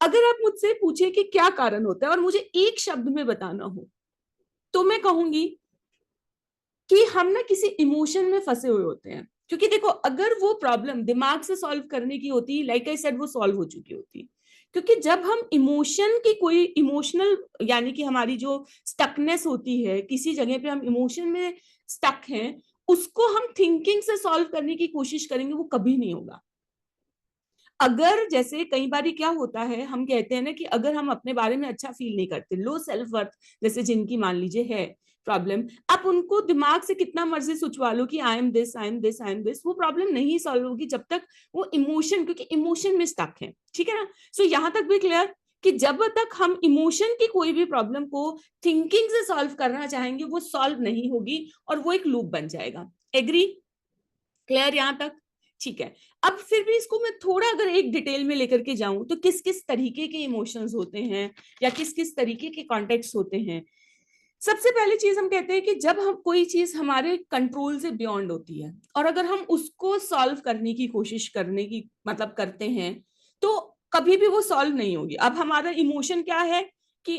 अगर आप मुझसे पूछे कि क्या कारण होता है और मुझे एक शब्द में बताना हो, तो मैं कहूंगी कि हम ना किसी इमोशन में फंसे हुए होते हैं। क्योंकि देखो, अगर वो प्रॉब्लम दिमाग से सॉल्व करने की होती, लाइक आई सेड, वो सॉल्व हो चुकी होती। क्योंकि जब हम इमोशन की कोई इमोशनल, यानी कि हमारी जो स्टकनेस होती है, किसी जगह पे हम इमोशन में स्टक हैं, उसको हम थिंकिंग से सॉल्व करने की कोशिश करेंगे, वो कभी नहीं होगा। अगर जैसे कई बार क्या होता है, हम कहते हैं ना कि अगर हम अपने बारे में अच्छा फील नहीं करते, लो सेल्फ वर्थ, जैसे जिनकी मान लीजिए है प्रॉब्लम, आप उनको दिमाग से कितना मर्जी सोचवा लो कि I am this, I am this, I am this, वो प्रॉब्लम नहीं सॉल्व होगी जब तक वो इमोशन, क्योंकि इमोशन में स्टक है। ठीक है ना? सो यहां तक भी क्लियर कि जब तक हम इमोशन की कोई भी प्रॉब्लम को थिंकिंग से सॉल्व करना चाहेंगे, वो सॉल्व नहीं होगी और वो एक लूप बन जाएगा। एग्री? क्लियर यहां तक? ठीक है। अब फिर भी इसको मैं थोड़ा अगर एक डिटेल में लेकर के जाऊं, तो किस किस तरीके के इमोशंस होते हैं या किस किस तरीके के कॉन्टेक्स्ट होते हैं। सबसे पहली चीज हम कहते हैं कि जब हम कोई चीज हमारे कंट्रोल से बियॉन्ड होती है और अगर हम उसको सॉल्व करने की कोशिश करने की मतलब करते हैं, तो कभी भी वो सॉल्व नहीं होगी। अब हमारा इमोशन क्या है कि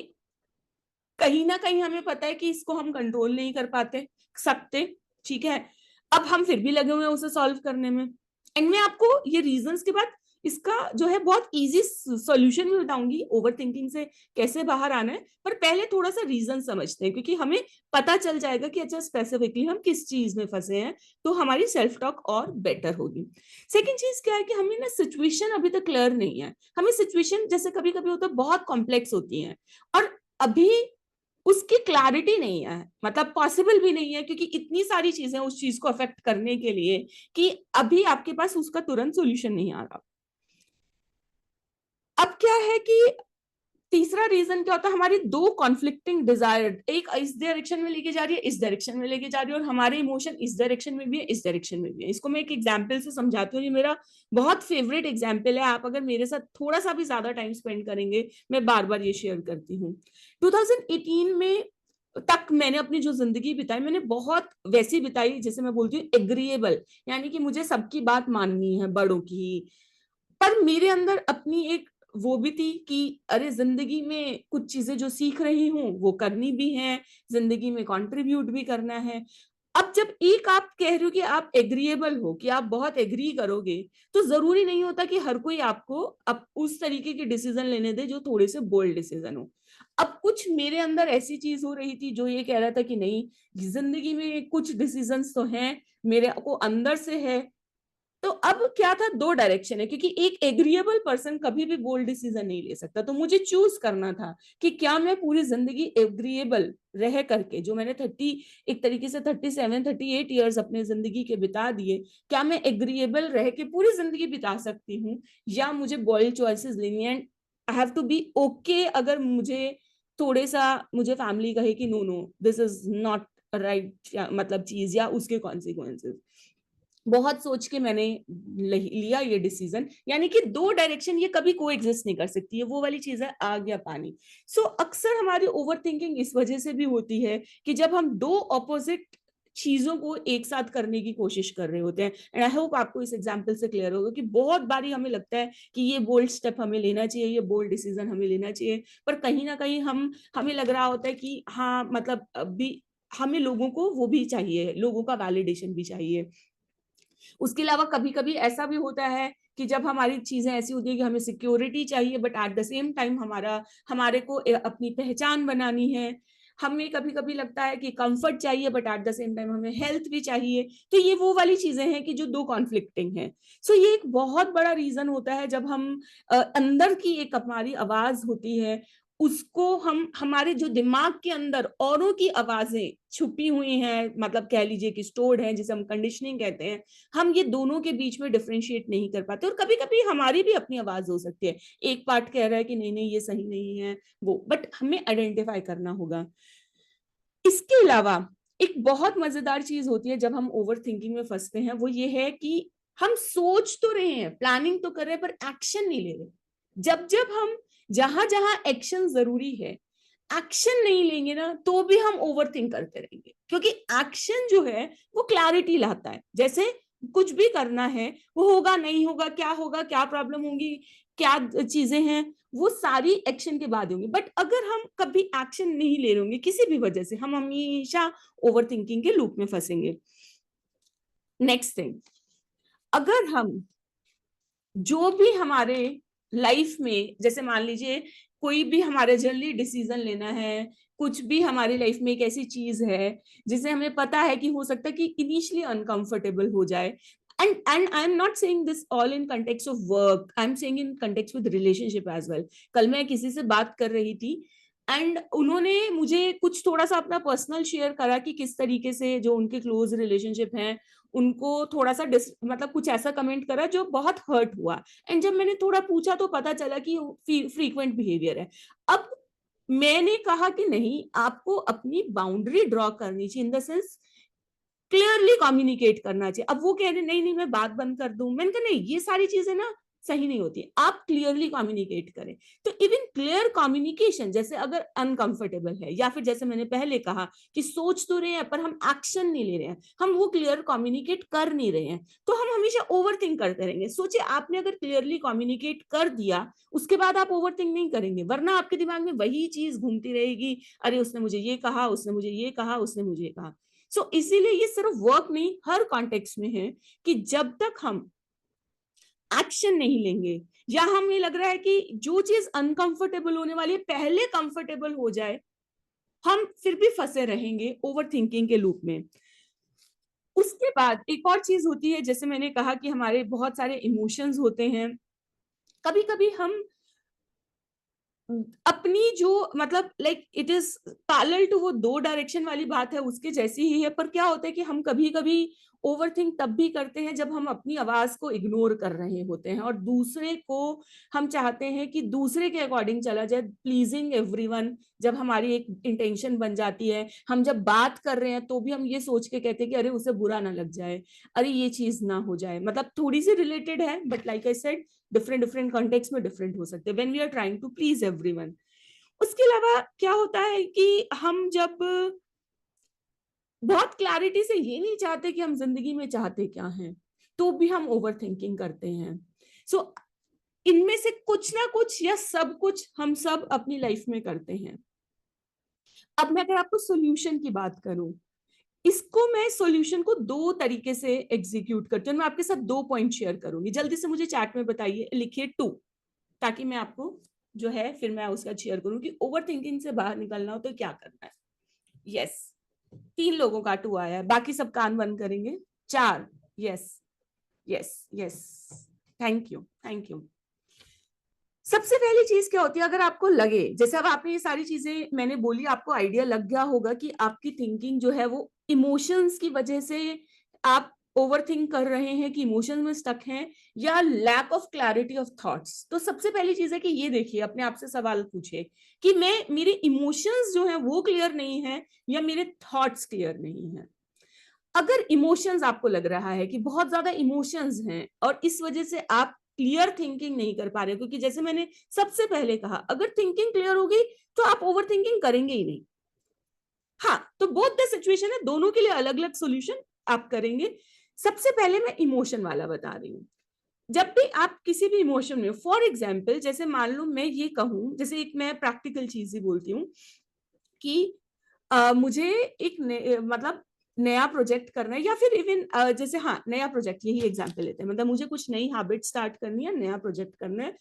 कहीं ना कहीं हमें पता है कि इसको हम कंट्रोल नहीं कर पाते सकते। ठीक है, अब हम फिर भी लगे हुए हैं उसे सॉल्व करने में। एंड मैं आपको ये रीजंस के बाद इसका जो है बहुत इजी सॉल्यूशन भी बताऊंगी, ओवर थिंकिंग से कैसे बाहर आना है। पर पहले थोड़ा सा रीजन समझते हैं, क्योंकि हमें पता चल जाएगा कि अच्छा स्पेसिफिकली हम किस चीज में फंसे हैं, तो हमारी सेल्फ टॉक और बेटर होगी। सेकेंड चीज क्या है कि हमें ना सिचुएशन अभी तक क्लियर नहीं है। हमें सिचुएशन जैसे कभी कभी होता है बहुत कॉम्प्लेक्स होती है और अभी उसकी क्लैरिटी नहीं है, मतलब पॉसिबल भी नहीं है, क्योंकि इतनी सारी चीजें उस चीज को अफेक्ट करने के लिए कि अभी आपके पास उसका तुरंत सॉल्यूशन नहीं आ रहा। अब क्या है कि तीसरा रीजन क्या होता है, हमारी दो कॉन्फ्लिक्टिंग डिजायर, एक इस डायरेक्शन में लेके जा रही है, इस डायरेक्शन में लेके जा रही है, और हमारे इमोशन इस डायरेक्शन में भी है, इस डायरेक्शन में भी है। इसको मैं एक एग्जांपल से समझाती हूँ। ये मेरा बहुत फेवरेट एग्जांपल है। आप अगर मेरे साथ थोड़ा सा भी ज्यादा टाइम स्पेंड करेंगे, मैं बार बार ये शेयर करती हूँ। 2018 में तक मैंने अपनी जो जिंदगी बिताई, मैंने बहुत वैसी बिताई जैसे मैं बोलती हूँ एग्रीएबल, यानी कि मुझे सबकी बात माननी है, बड़ों की। पर मेरे अंदर अपनी एक वो भी थी कि अरे जिंदगी में कुछ चीजें जो सीख रही हूँ वो करनी भी है, जिंदगी में कंट्रीब्यूट भी करना है। अब जब एक आप कह रहे हो कि आप एग्रीएबल हो, कि आप बहुत एग्री करोगे, तो जरूरी नहीं होता कि हर कोई आपको अब उस तरीके के डिसीजन लेने दे जो थोड़े से बोल्ड डिसीजन हो। अब कुछ मेरे अंदर ऐसी चीज हो रही थी जो ये कह रहा था कि नहीं, जिंदगी में कुछ डिसीजंस तो हैं, मेरे को अंदर से है। तो अब क्या था, दो डायरेक्शन है, क्योंकि एक एग्रीएबल पर्सन कभी भी बोल्ड डिसीजन नहीं ले सकता। तो मुझे चूज करना था कि क्या मैं पूरी जिंदगी एग्रीएबल रह करके, जो मैंने 30 एक तरीके से 37-38 ईयर्स अपने जिंदगी के बिता दिए, क्या मैं एग्रीएबल रह के पूरी जिंदगी बिता सकती हूँ, या मुझे बोल्ड चॉइसेस लेनी है। I have to be okay अगर मुझे थोड़े सा मुझे फैमिली कहे कि no no this is not right, मतलब चीज, या उसके कॉन्सिक्वेंसेस। बहुत सोच के मैंने लिया ये डिसीजन। यानी कि दो डायरेक्शन ये कभी को एग्जिस्ट नहीं कर सकती है, वो वाली चीज है आग या पानी। सो अक्सर हमारी ओवर थिंकिंग इस वजह से भी होती है कि जब हम दो ऑपोजिट चीजों को एक साथ करने की कोशिश कर रहे होते हैं। एंड आई होप आपको इस एग्जांपल से क्लियर होगा कि बहुत बारी हमें लगता है कि ये बोल्ड स्टेप हमें लेना चाहिए, ये बोल्ड डिसीजन हमें लेना चाहिए, पर कहीं ना कहीं हमें लग रहा होता है कि हाँ, मतलब अभी हमें लोगों को वो भी चाहिए, लोगों का वैलिडेशन भी चाहिए। उसके अलावा कभी कभी ऐसा भी होता है कि जब हमारी चीजें ऐसी होती है कि हमें सिक्योरिटी चाहिए, but at the same time हमारे को अपनी पहचान बनानी है। हमें कभी कभी लगता है कि कंफर्ट चाहिए, but at the same time हमें हेल्थ भी चाहिए। तो ये वो वाली चीजें हैं कि जो दो कॉन्फ्लिक्टिंग है। सो ये एक बहुत बड़ा रीजन होता है जब हम अंदर की एक हमारी आवाज होती है, उसको हम हमारे जो दिमाग के अंदर औरों की आवाजें छुपी हुई हैं, मतलब कह लीजिए कि स्टोर्ड हैं, जिसे हम कंडीशनिंग कहते हैं, हम ये दोनों के बीच में डिफरेंशिएट नहीं कर पाते। और कभी कभी हमारी भी अपनी आवाज हो सकती है, एक पार्ट कह रहा है कि नहीं नहीं ये सही नहीं है वो, बट हमें आइडेंटिफाई करना होगा। इसके अलावा एक बहुत मजेदार चीज होती है जब हम ओवर थिंकिंग में फंसते हैं, वो ये है कि हम सोच तो रहे हैं, प्लानिंग तो कर रहे हैं, पर एक्शन नहीं ले रहे। जब जब हम जहां जहां एक्शन जरूरी है एक्शन नहीं लेंगे ना, तो भी हम ओवर थिंक करते रहेंगे, क्योंकि एक्शन जो है वो क्लैरिटी लाता है। जैसे कुछ भी करना है, वो होगा नहीं होगा, क्या प्रॉब्लम होगी, क्या चीजें हैं, वो सारी एक्शन के बाद होंगी। बट अगर हम कभी एक्शन नहीं ले रहे होंगे किसी भी वजह से, हम हमेशा ओवर थिंकिंग के लूप में फंसेंगे। नेक्स्ट थिंग, अगर हम जो भी हमारे लाइफ में, जैसे मान लीजिए कोई भी हमारे जल्दी डिसीजन लेना है, कुछ भी हमारी लाइफ में एक ऐसी चीज है जिसे हमें पता है कि हो सकता है कि इनिशियली अनकंफर्टेबल हो जाए, and I am not saying this all in context of work, I am saying in context with relationship as well. कल मैं किसी से बात कर रही थी एंड उन्होंने मुझे कुछ थोड़ा सा अपना पर्सनल शेयर करा कि किस तरीके से जो उनके क्लोज रिलेशनशिप हैं उनको थोड़ा सा मतलब कुछ ऐसा कमेंट करा जो बहुत हर्ट हुआ। एंड जब मैंने थोड़ा पूछा तो पता चला कि फ्रीक्वेंट बिहेवियर है। अब मैंने कहा कि नहीं, आपको अपनी बाउंड्री ड्रॉ करनी चाहिए, in the sense clearly communicate करना चाहिए। अब वो कह रहे नहीं नहीं मैं बात बंद कर दूं, मैंने कहा नहीं, ये सारी चीजें ना सही नहीं होती, आप क्लियरली कम्युनिकेट करें। तो इवन क्लियर कम्युनिकेशन, जैसे अगर अनकंफर्टेबल है या फिर जैसे मैंने पहले कहा कि सोच तो रहे हैं पर हम एक्शन नहीं ले रहे हैं, हम वो क्लियर कम्युनिकेट कर नहीं रहे हैं, तो हम हमेशा ओवर थिंक करते रहेंगे। सोचिए आपने अगर क्लियरली कम्युनिकेट कर दिया उसके बाद आप ओवर थिंक नहीं करेंगे, वरना आपके दिमाग में वही चीज घूमती रहेगी, अरे उसने मुझे ये कहा, उसने मुझे ये कहा, उसने मुझे ये कहा। सो इसीलिए ये सिर्फ वर्क नहीं, हर कॉन्टेक्स्ट में है कि जब तक हम एक्शन नहीं लेंगे या हमें लग रहा है कि जो चीज अनकंफर्टेबल होने वाली है पहले कंफर्टेबल हो जाए, हम फिर भी फंसे रहेंगे ओवर थिंकिंग के लूप में। उसके बाद एक और चीज होती है, जैसे मैंने कहा कि हमारे बहुत सारे इमोशंस होते हैं। कभी कभी हम अपनी जो मतलब like it is parallel to वो दो डायरेक्शन वाली बात है उसके जैसी ही है, पर क्या होता है कि हम कभी कभी ओवर थिंक तब भी करते हैं जब हम अपनी आवाज को इग्नोर कर रहे होते हैं और दूसरे को हम चाहते हैं कि दूसरे के अकॉर्डिंग चला जाए, प्लीजिंग एवरीवन जब हमारी एक इंटेंशन बन जाती है। हम जब बात कर रहे हैं तो भी हम ये सोच के कहते हैं कि अरे उसे बुरा ना लग जाए, अरे ये चीज ना हो जाए। मतलब थोड़ी सी रिलेटेड है but like I said different different context में डिफरेंट हो सकते हैं when we are trying to please everyone. उसके अलावा क्या होता है कि हम जब बहुत क्लैरिटी से ये नहीं चाहते कि हम जिंदगी में चाहते क्या हैं, तो भी हम ओवर थिंकिंग करते हैं। सो इनमें से कुछ ना कुछ या सब कुछ हम सब अपनी लाइफ में करते हैं। अब मैं अगर आपको सॉल्यूशन की बात करूं, इसको मैं सॉल्यूशन को दो तरीके से एग्जीक्यूट करती हूँ। मैं आपके साथ 2 पॉइंट शेयर करूंगी, जल्दी से मुझे चैट में बताइए, लिखिए 2, ताकि मैं आपको जो है फिर मैं उसका शेयर करूं कि ओवर थिंकिंग से बाहर निकलना हो तो क्या करना है। यस 3 लोगों का 2 आया है, बाकी सब कान बंद करेंगे। 4, yes yes yes, thank you thank you. सबसे पहली चीज क्या होती है, अगर आपको लगे जैसे अब आपने ये सारी चीजें मैंने बोली, आपको आइडिया लग गया होगा कि आपकी थिंकिंग जो है वो इमोशंस की वजह से आप ओवरथिंक कर रहे हैं, कि इमोशंस में स्टक हैं, या lack of clarity of thoughts. तो सबसे पहली चीज है कि ये देखिए, अपने आप से सवाल पूछिए कि मैं मेरे इमोशंस जो हैं वो क्लियर नहीं है या मेरे थॉट्स क्लियर नहीं है। अगर इमोशंस आपको लग रहा है कि बहुत ज्यादा इमोशंस हैं और इस वजह से आप क्लियर थिंकिंग नहीं कर पा रहे, क्योंकि जैसे मैंने सबसे पहले कहा अगर थिंकिंग क्लियर होगी तो आप ओवर थिंकिंग करेंगे ही नहीं। हाँ, तो बोथ द सिचुएशन है, दोनों के लिए अलग अलग सोल्यूशन आप करेंगे। सबसे पहले मैं इमोशन वाला बता रही हूँ। जब भी आप किसी भी इमोशन में, फॉर एग्जाम्पल जैसे मान लो मैं ये कहूं, जैसे एक मैं प्रैक्टिकल चीज ही बोलती हूँ कि मुझे एक मतलब नया प्रोजेक्ट करना है, या फिर इवन जैसे हाँ नया प्रोजेक्ट, यही एग्जांपल लेते हैं, मतलब मुझे कुछ नई हैबिट स्टार्ट करनी है, नया प्रोजेक्ट करना है।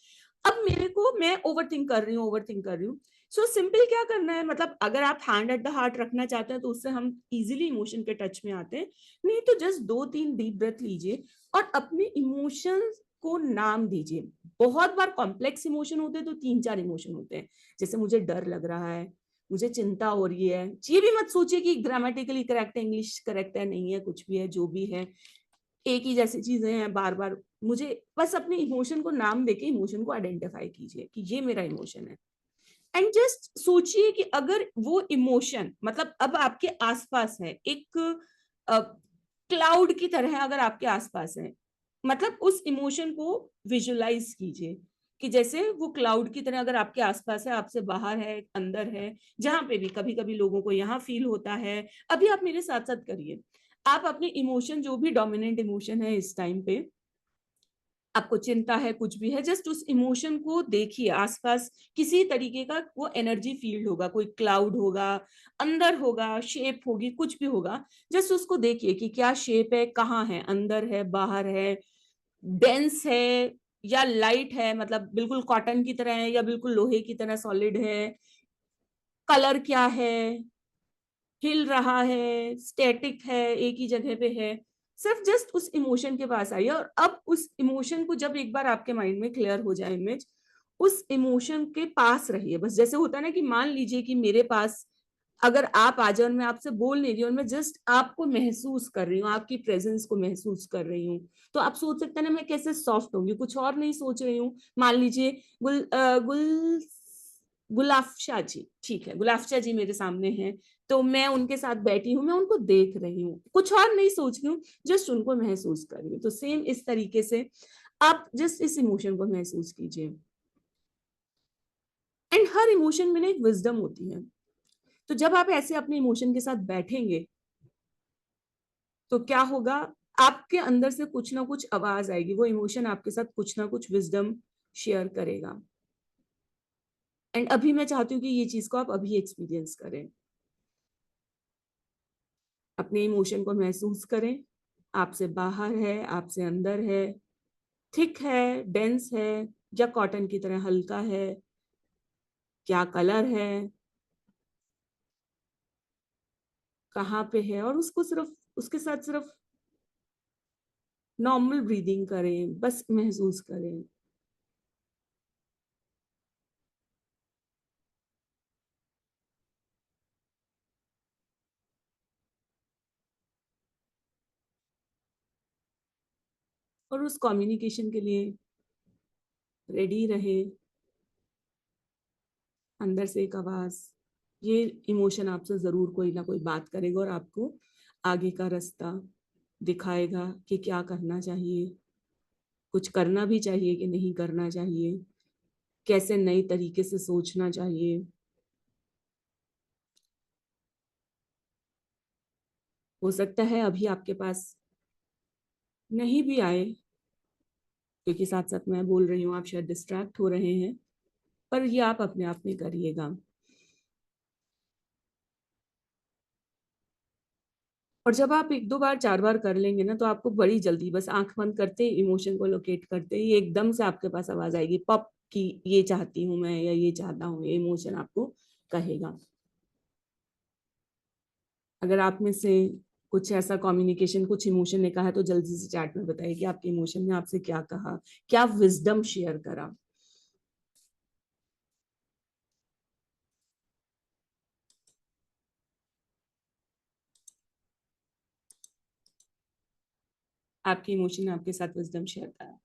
अब मेरे को, मैं ओवरथिंक कर रही हूँ। सो सिंपल क्या करना है, मतलब अगर आप हैंड एट द हार्ट रखना चाहते हैं तो उससे हम इजीली इमोशन के टच में आते हैं, नहीं तो जस्ट 2-3 डीप ब्रेथ लीजिए और अपने इमोशंस को नाम दीजिए। बहुत बार कॉम्प्लेक्स इमोशन होते हैं तो 3-4 इमोशन होते हैं, जैसे मुझे डर लग रहा है, मुझे चिंता हो रही है। ये भी मत सोचिए कि ग्रामेटिकली करेक्ट है, इंग्लिश करेक्ट है, नहीं है, कुछ भी है, जो भी है एक ही जैसी चीजें हैं बार बार। मुझे बस अपने इमोशन को नाम देके इमोशन को आइडेंटिफाई कीजिए कि ये मेरा इमोशन है, एंड जस्ट सोचिए कि अगर वो इमोशन मतलब अब आपके आसपास है, एक क्लाउड की तरह अगर आपके आसपास है, मतलब उस इमोशन को विजुअलाइज कीजिए कि जैसे वो क्लाउड की तरह अगर आपके आसपास है, आपसे बाहर है, अंदर है, जहां पे भी कभी कभी लोगों को यहाँ फील होता है। अभी आप मेरे साथ साथ करिए, आप अपने इमोशन, जो भी डोमिनेंट इमोशन है इस टाइम पे, आपको चिंता है, कुछ भी है, जस्ट उस इमोशन को देखिए। आसपास किसी तरीके का वो एनर्जी फील्ड होगा, कोई क्लाउड होगा, अंदर होगा, शेप होगी, कुछ भी होगा, जस्ट उसको देखिए कि क्या शेप है, कहाँ है, अंदर है, बाहर है, डेंस है या लाइट है, मतलब बिल्कुल कॉटन की तरह है या बिल्कुल लोहे की तरह सॉलिड है, कलर क्या है, हिल रहा है, स्टैटिक है, एक ही जगह पे है। सिर्फ जस्ट उस इमोशन के पास आइए, और अब उस इमोशन को जब एक बार आपके माइंड में क्लियर हो जाए इमेज, उस इमोशन के पास रहिए बस। जैसे होता है ना कि मान लीजिए कि मेरे पास अगर आप आ जाओ, मैं आपसे बोल नहीं रही हूँ, मैं जस्ट आपको महसूस कर रही हूँ, आपकी प्रेजेंस को महसूस कर रही हूँ, तो आप सोच सकते हैं ना मैं कैसे सॉफ्ट होंगी, कुछ और नहीं सोच रही हूँ। मान लीजिए गुलाफशा जी, ठीक है, गुलाफशा जी मेरे सामने हैं, तो मैं उनके साथ बैठी हूँ, मैं उनको देख रही हूँ, कुछ और नहीं सोच रही हूँ, जस्ट उनको महसूस कर रही हूँ। तो सेम इस तरीके से आप जस्ट इस इमोशन को महसूस कीजिए। एंड हर इमोशन में ना एक विजडम होती है। तो जब आप ऐसे अपने इमोशन के साथ बैठेंगे तो क्या होगा, आपके अंदर से कुछ ना कुछ आवाज आएगी, वो इमोशन आपके साथ कुछ ना कुछ विजडम शेयर करेगा। एंड अभी मैं चाहती हूँ कि ये चीज को आप अभी एक्सपीरियंस करें, अपने इमोशन को महसूस करें। आपसे बाहर है, आपसे अंदर है, थिक है, डेंस है, या कॉटन की तरह हल्का है, क्या कलर है, कहाँ पे है, और उसको सिर्फ उसके साथ सिर्फ नॉर्मल ब्रीदिंग करें, बस महसूस करें। और उस कम्युनिकेशन के लिए रेडी रहे। अंदर से एक आवाज, ये इमोशन आपसे जरूर कोई ना कोई बात करेगा और आपको आगे का रास्ता दिखाएगा कि क्या करना चाहिए, कुछ करना भी चाहिए कि नहीं करना चाहिए, कैसे नए तरीके से सोचना चाहिए। हो सकता है अभी आपके पास नहीं भी आए, क्योंकि साथ साथ मैं बोल रही हूँ, आप शायद डिस्ट्रैक्ट हो रहे हैं, पर ये आप अपने आप में करिएगा। और जब आप एक दो बार चार बार कर लेंगे ना, तो आपको बड़ी जल्दी, बस आंख बंद करते ही इमोशन को लोकेट करते ही एकदम से आपके पास आवाज आएगी पप की, ये चाहती हूँ मैं या ये चाहता हूँ, ये इमोशन आपको कहेगा। अगर आप में से कुछ ऐसा कम्युनिकेशन, कुछ इमोशन ने कहा है, तो जल्दी से चैट में बताइए कि आपके इमोशन ने आपसे क्या कहा, क्या विजडम शेयर करा। आपके इमोशन ने आपके साथ विजडम शेयर करा।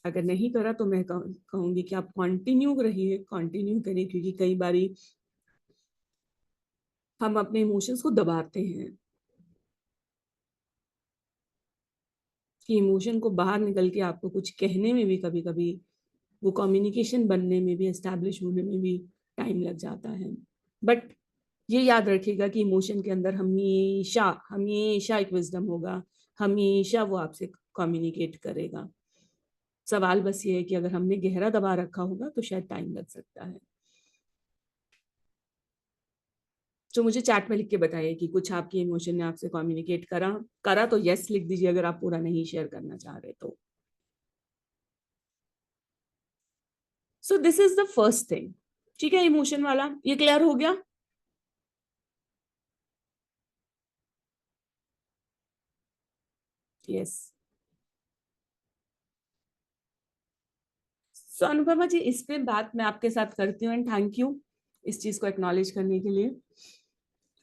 अगर नहीं करा तो मैं कहूंगी कि आप कंटिन्यू रहिए, कंटिन्यू करें, क्योंकि कई बारी हम अपने इमोशंस को दबाते हैं कि इमोशन को बाहर निकल के आपको कुछ कहने में भी कभी कभी, वो कम्युनिकेशन बनने में भी, एस्टैब्लिश होने में भी टाइम लग जाता है। बट ये याद रखिएगा कि इमोशन के अंदर हमेशा हमेशा एक विजडम होगा, हमेशा वो आपसे कम्युनिकेट करेगा। सवाल बस ये है कि अगर हमने गहरा दबा रखा होगा तो शायद टाइम लग सकता है। तो मुझे चैट में लिख के बताइए कि कुछ आपकी इमोशन ने आपसे कम्युनिकेट करा करा तो यस लिख दीजिए, अगर आप पूरा नहीं शेयर करना चाह रहे तो। So this is the first thing, ठीक है, इमोशन वाला ये क्लियर हो गया। यस। सो अनुपमा जी, इस पे बात मैं आपके साथ करती हूँ, एंड थैंक यू इस चीज को एक्नॉलेज करने के लिए।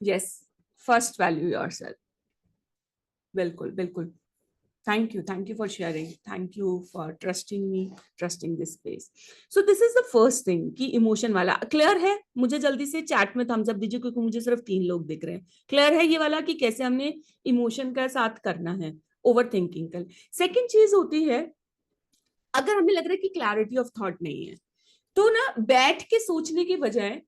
Yes, first value yourself. बिल्कुल बिल्कुल। Thank you for sharing. Thank you for trusting me, trusting this space. So this is the first thing कि इमोशन वाला क्लियर है। मुझे जल्दी से चैट में थम्स अप दीजिए, क्योंकि मुझे सिर्फ 3 लोग दिख रहे हैं। क्लियर है ये वाला कि कैसे हमने इमोशन का साथ करना है, ओवर थिंकिंग कर। सेकेंड चीज होती है, अगर हमें लग रहा है कि क्लैरिटी ऑफ थॉट नहीं है, तो ना बैठ के सोचने के बजाय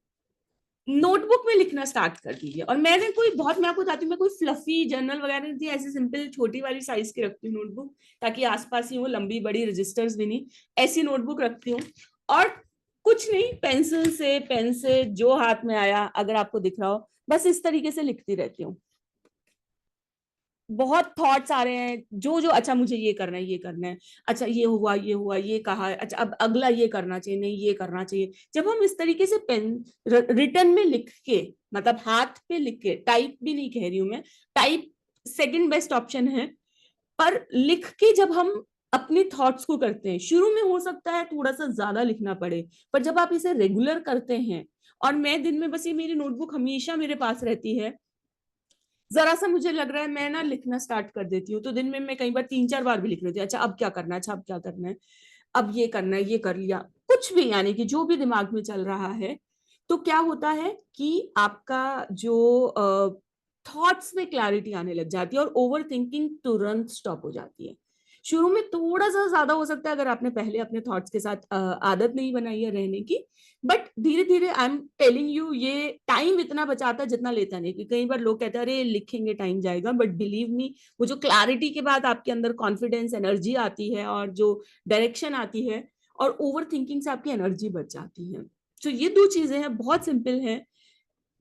नोटबुक में लिखना स्टार्ट कर दीजिए। और मैंने कोई बहुत, मैं आपको बताती हूँ, मैं कोई फ्लफी जर्नल वगैरह नहीं थी, ऐसी सिंपल छोटी वाली साइज की रखती हूँ नोटबुक, ताकि आसपास ही हो, लंबी बड़ी रजिस्टर्स भी नहीं, ऐसी नोटबुक रखती हूँ। और कुछ नहीं, पेंसिल से, पेन से, जो हाथ में आया, अगर आपको दिख रहा हो, बस इस तरीके से लिखती रहती हूँ। बहुत थॉट्स आ रहे हैं, जो जो, अच्छा मुझे ये करना है, ये करना है, अच्छा ये हुआ, ये हुआ, ये कहा, अच्छा अब अगला ये करना चाहिए, नहीं ये करना चाहिए। जब हम इस तरीके से पेन रिटन में लिख के, मतलब हाथ पे लिख के, टाइप भी नहीं कह रही हूं मैं, टाइप सेकंड बेस्ट ऑप्शन है, पर लिख के जब हम अपने थॉट्स को करते हैं, शुरू में हो सकता है थोड़ा सा ज्यादा लिखना पड़े, पर जब आप इसे रेगुलर करते हैं, और मैं दिन में बस, ये मेरी नोटबुक हमेशा मेरे पास रहती है, जरा सा मुझे लग रहा है मैं ना लिखना स्टार्ट कर देती हूँ, तो दिन में मैं कई बार 3-4 बार भी लिख लेती हूँ, अच्छा अब क्या करना है, अच्छा अब क्या करना है, अब ये करना है, ये कर लिया, कुछ भी, यानी कि जो भी दिमाग में चल रहा है। तो क्या होता है कि आपका जो थॉट्स में क्लैरिटी आने लग जाती है, और ओवर थिंकिंग तुरंत स्टॉप हो जाती है। शुरू में थोड़ा सा ज्यादा हो सकता है, अगर आपने पहले अपने थॉट्स के साथ आदत नहीं बनाई है रहने की, बट धीरे धीरे, आई एम टेलिंग यू, ये टाइम इतना बचाता है जितना लेता नहीं। कि कई बार लोग कहते हैं अरे लिखेंगे टाइम जाएगा, बट बिलीव मी, वो जो क्लैरिटी के बाद आपके अंदर कॉन्फिडेंस, एनर्जी आती है, और जो डायरेक्शन आती है, और ओवर थिंकिंग से आपकी एनर्जी बच जाती है। तो ये दो चीजें हैं, बहुत सिंपल हैं।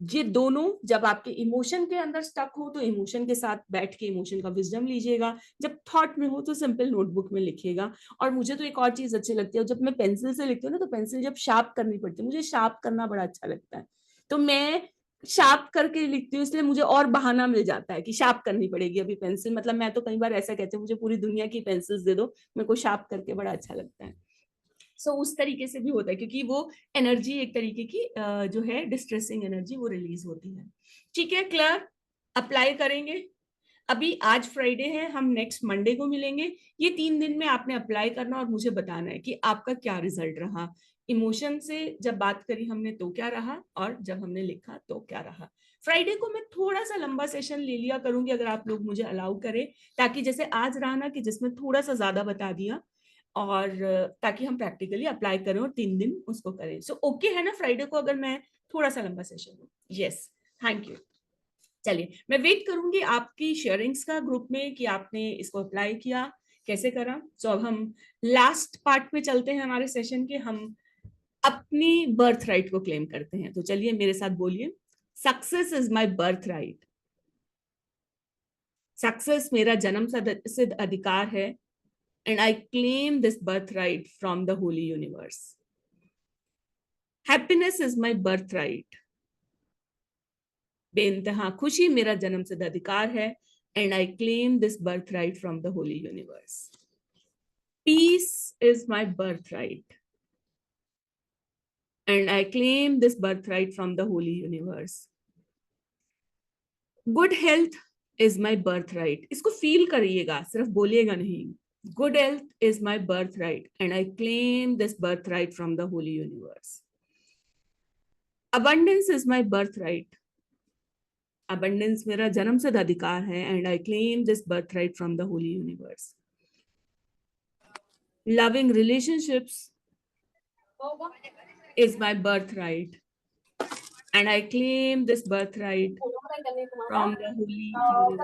ये दोनों, जब आपके इमोशन के अंदर स्टक हो तो इमोशन के साथ बैठ के इमोशन का विजडम लीजिएगा, जब थॉट में हो तो सिंपल नोटबुक में लिखिएगा। और मुझे तो एक और चीज अच्छी लगती है, जब मैं पेंसिल से लिखती हूँ ना, तो पेंसिल जब शार्प करनी पड़ती है, मुझे शार्प करना बड़ा अच्छा लगता है, तो मैं शार्प करके लिखती हूँ, इसलिए मुझे और बहाना मिल जाता है कि शार्प करनी पड़ेगी अभी पेंसिल। मतलब मैं तो कई बार ऐसा कहती हूँ, मुझे पूरी दुनिया की पेंसिल्स दे दो, मेरे को शार्प करके बड़ा अच्छा लगता है। सो उस तरीके से भी होता है, क्योंकि वो एनर्जी एक तरीके की जो है डिस्ट्रेसिंग एनर्जी, वो रिलीज होती है। ठीक है, क्लियर? अप्लाई करेंगे। अभी आज फ्राइडे है, हम नेक्स्ट मंडे को मिलेंगे। ये 3 दिन में आपने अप्लाई करना और मुझे बताना है कि आपका क्या रिजल्ट रहा। इमोशन से जब बात करी हमने तो क्या रहा, और जब हमने लिखा तो क्या रहा। फ्राइडे को मैं थोड़ा सा लंबा सेशन ले लिया करूंगी, अगर आप लोग मुझे अलाउ करें, ताकि जैसे आज रहा ना, कि जिसमें थोड़ा सा ज्यादा बता दिया, और ताकि हम प्रैक्टिकली अप्लाई करें और 3 दिन उसको करें। सो ओके है ना फ्राइडे को, अगर मैं थोड़ा सा लंबा सेशन हूँ? Yes, thank you. चलिए, मैं वेट करूंगी आपकी शेयरिंग्स का ग्रुप में, कि आपने इसको अप्लाई किया, कैसे करा। सो अब हम लास्ट पार्ट में चलते हैं हमारे सेशन के। हम अपनी बर्थ राइट को क्लेम करते हैं। तो चलिए मेरे साथ बोलिए, success is my birth right. Success मेरा जन्म सिद्ध अधिकार है, and I claim this birthright from the holy universe. Happiness is my birthright. बेइंतहा खुशी मेरा जन्म सिद्ध अधिकार है, and I claim this birthright from the holy universe. Peace is my birthright, and I claim this birthright from the holy universe. Good health is my birthright. इसको feel करिएगा, सिर्फ बोलिएगा नहीं। Good health is my birthright, and I claim this birthright from the holy universe. Abundance is my birthright. Abundance मेरा जन्म सिद्ध अधिकार है, and I claim this birthright from the holy universe. Loving relationships is my birthright, and I claim this birthright from the holy universe.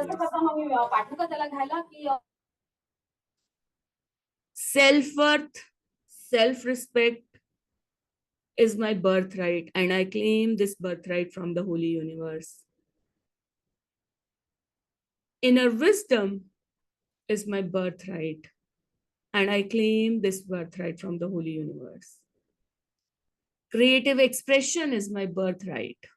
Self-worth, self-respect is my birthright, and I claim this birthright from the holy universe. Inner wisdom is my birthright, and I claim this birthright from the holy universe. Creative expression is my birthright.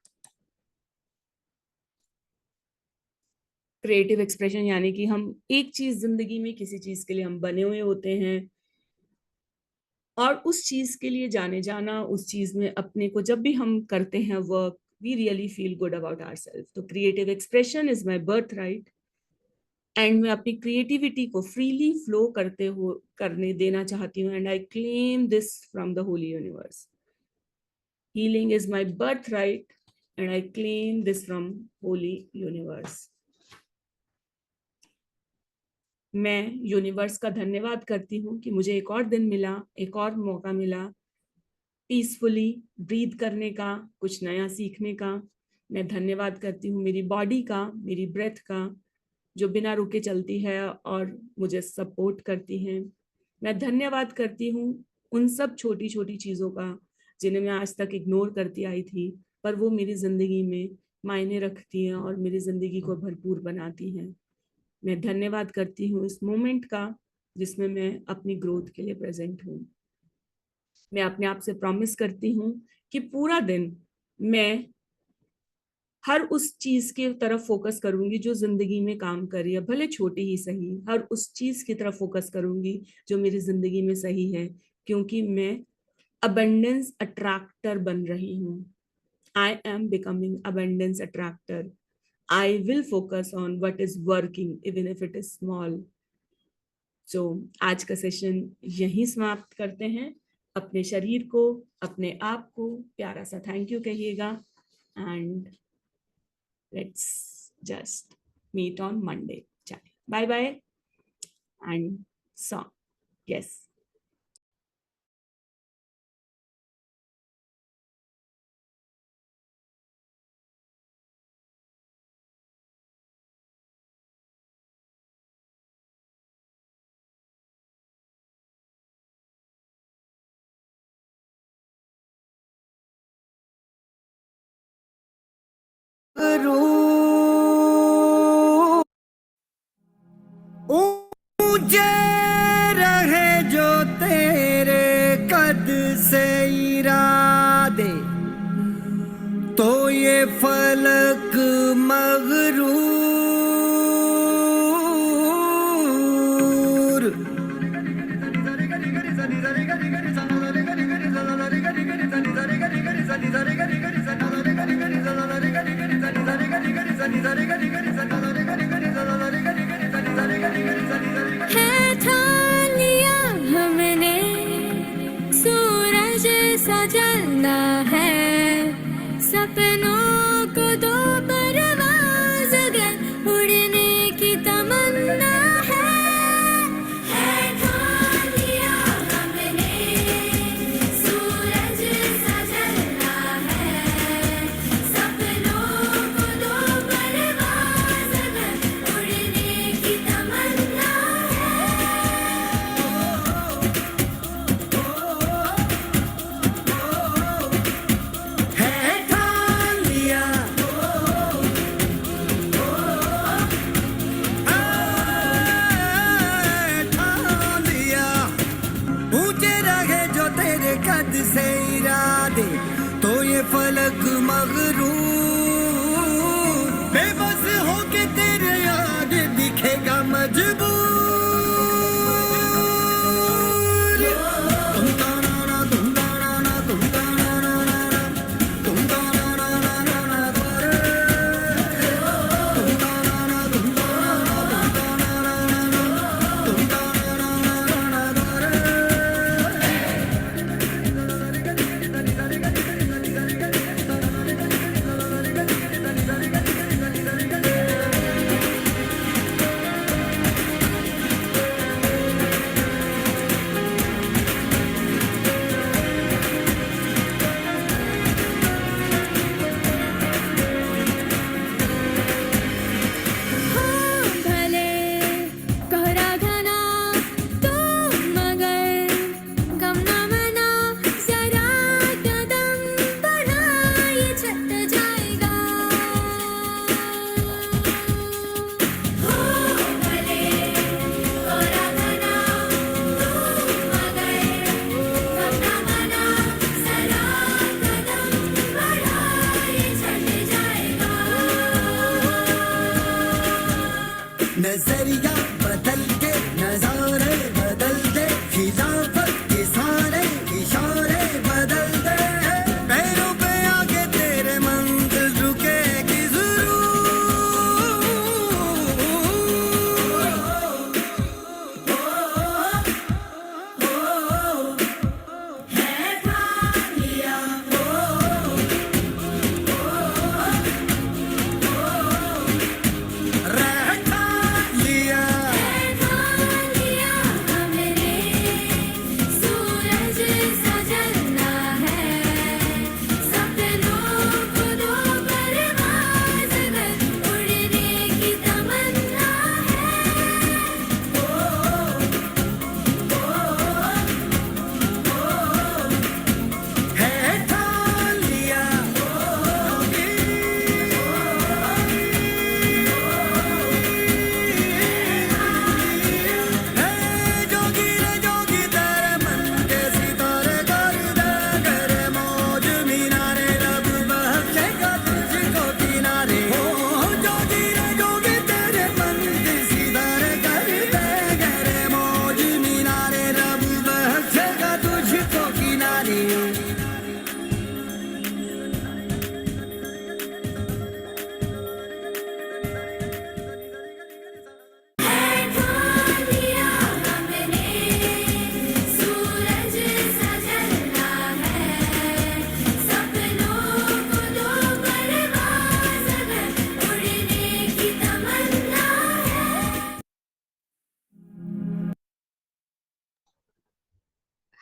Creative expression यानी कि हम एक चीज जिंदगी में, किसी चीज के लिए हम बने हुए होते हैं, और उस चीज के लिए जाने जाना, उस चीज में अपने को जब भी हम करते हैं work, we really feel good about ourselves. तो creative expression is my birth right, and मैं अपनी क्रिएटिविटी को फ्रीली फ्लो करने देना चाहती हूँ, and I claim this from the Holi universe. Healing is my birth right, and I claim this from Holi universe. मैं universe का धन्यवाद करती हूँ कि मुझे एक और दिन मिला, एक और मौका मिला पीसफुली ब्रीथ करने का, कुछ नया सीखने का। मैं धन्यवाद करती हूँ मेरी बॉडी का, मेरी ब्रेथ का, जो बिना रुके चलती है और मुझे सपोर्ट करती हैं। मैं धन्यवाद करती हूँ उन सब छोटी छोटी चीज़ों का जिन्हें मैं आज तक इग्नोर करती आई थी, पर वो मेरी ज़िंदगी में मायने रखती हैं और मेरी ज़िंदगी को भरपूर बनाती हैं। मैं धन्यवाद करती हूँ इस मोमेंट का जिसमें मैं अपनी ग्रोथ के लिए प्रेजेंट हूँ। मैं अपने आप से प्रॉमिस करती हूँ कि पूरा दिन मैं हर उस चीज की तरफ फोकस करूंगी जो जिंदगी में काम कर रही है, भले छोटी ही सही, हर उस चीज की तरफ फोकस करूंगी जो मेरी जिंदगी में सही है, क्योंकि मैं अबंडेंस अट्रैक्टर बन रही हूँ। I am becoming abundance attractor. I will focus on what is working even if it is small. So आज का सेशन यहीं समाप्त करते हैं। अपने शरीर को, अपने आप को प्यारा सा थैंक यू कहिएगा and let's just meet on Monday. Bye bye and song. Yes. ऊंचे रहे जो तेरे कद से इरादे, तो ये फलक मगरूर। है ठान लिया हमने, सूरज सा जलना है, सपनों को दो परवाज़ अगर उड़ने की तमन्ना है। ठान लिया हमने, सूरज सा जलना है, सपनों को दो परवाज़ अगर उड़ने की तमन्ना है ठान लिया, ठान लिया। ऊंचे रहे जो तेरे कद से इरादे, तो ये फलक मगरूर। बेबस होके तेरे याद दिखेगा मजबूर। तुम ताना ना, तुम ताना ना, तुम ताना ना ना ना, तुम ताना ना ना ना ना गोरे। तुम ताना ना, तुम ताना ना, तुम ताना ना ना ना, तुम ताना ना ना ना ना गोरे।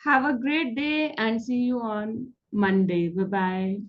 Have a great day and see you on Monday. Bye bye.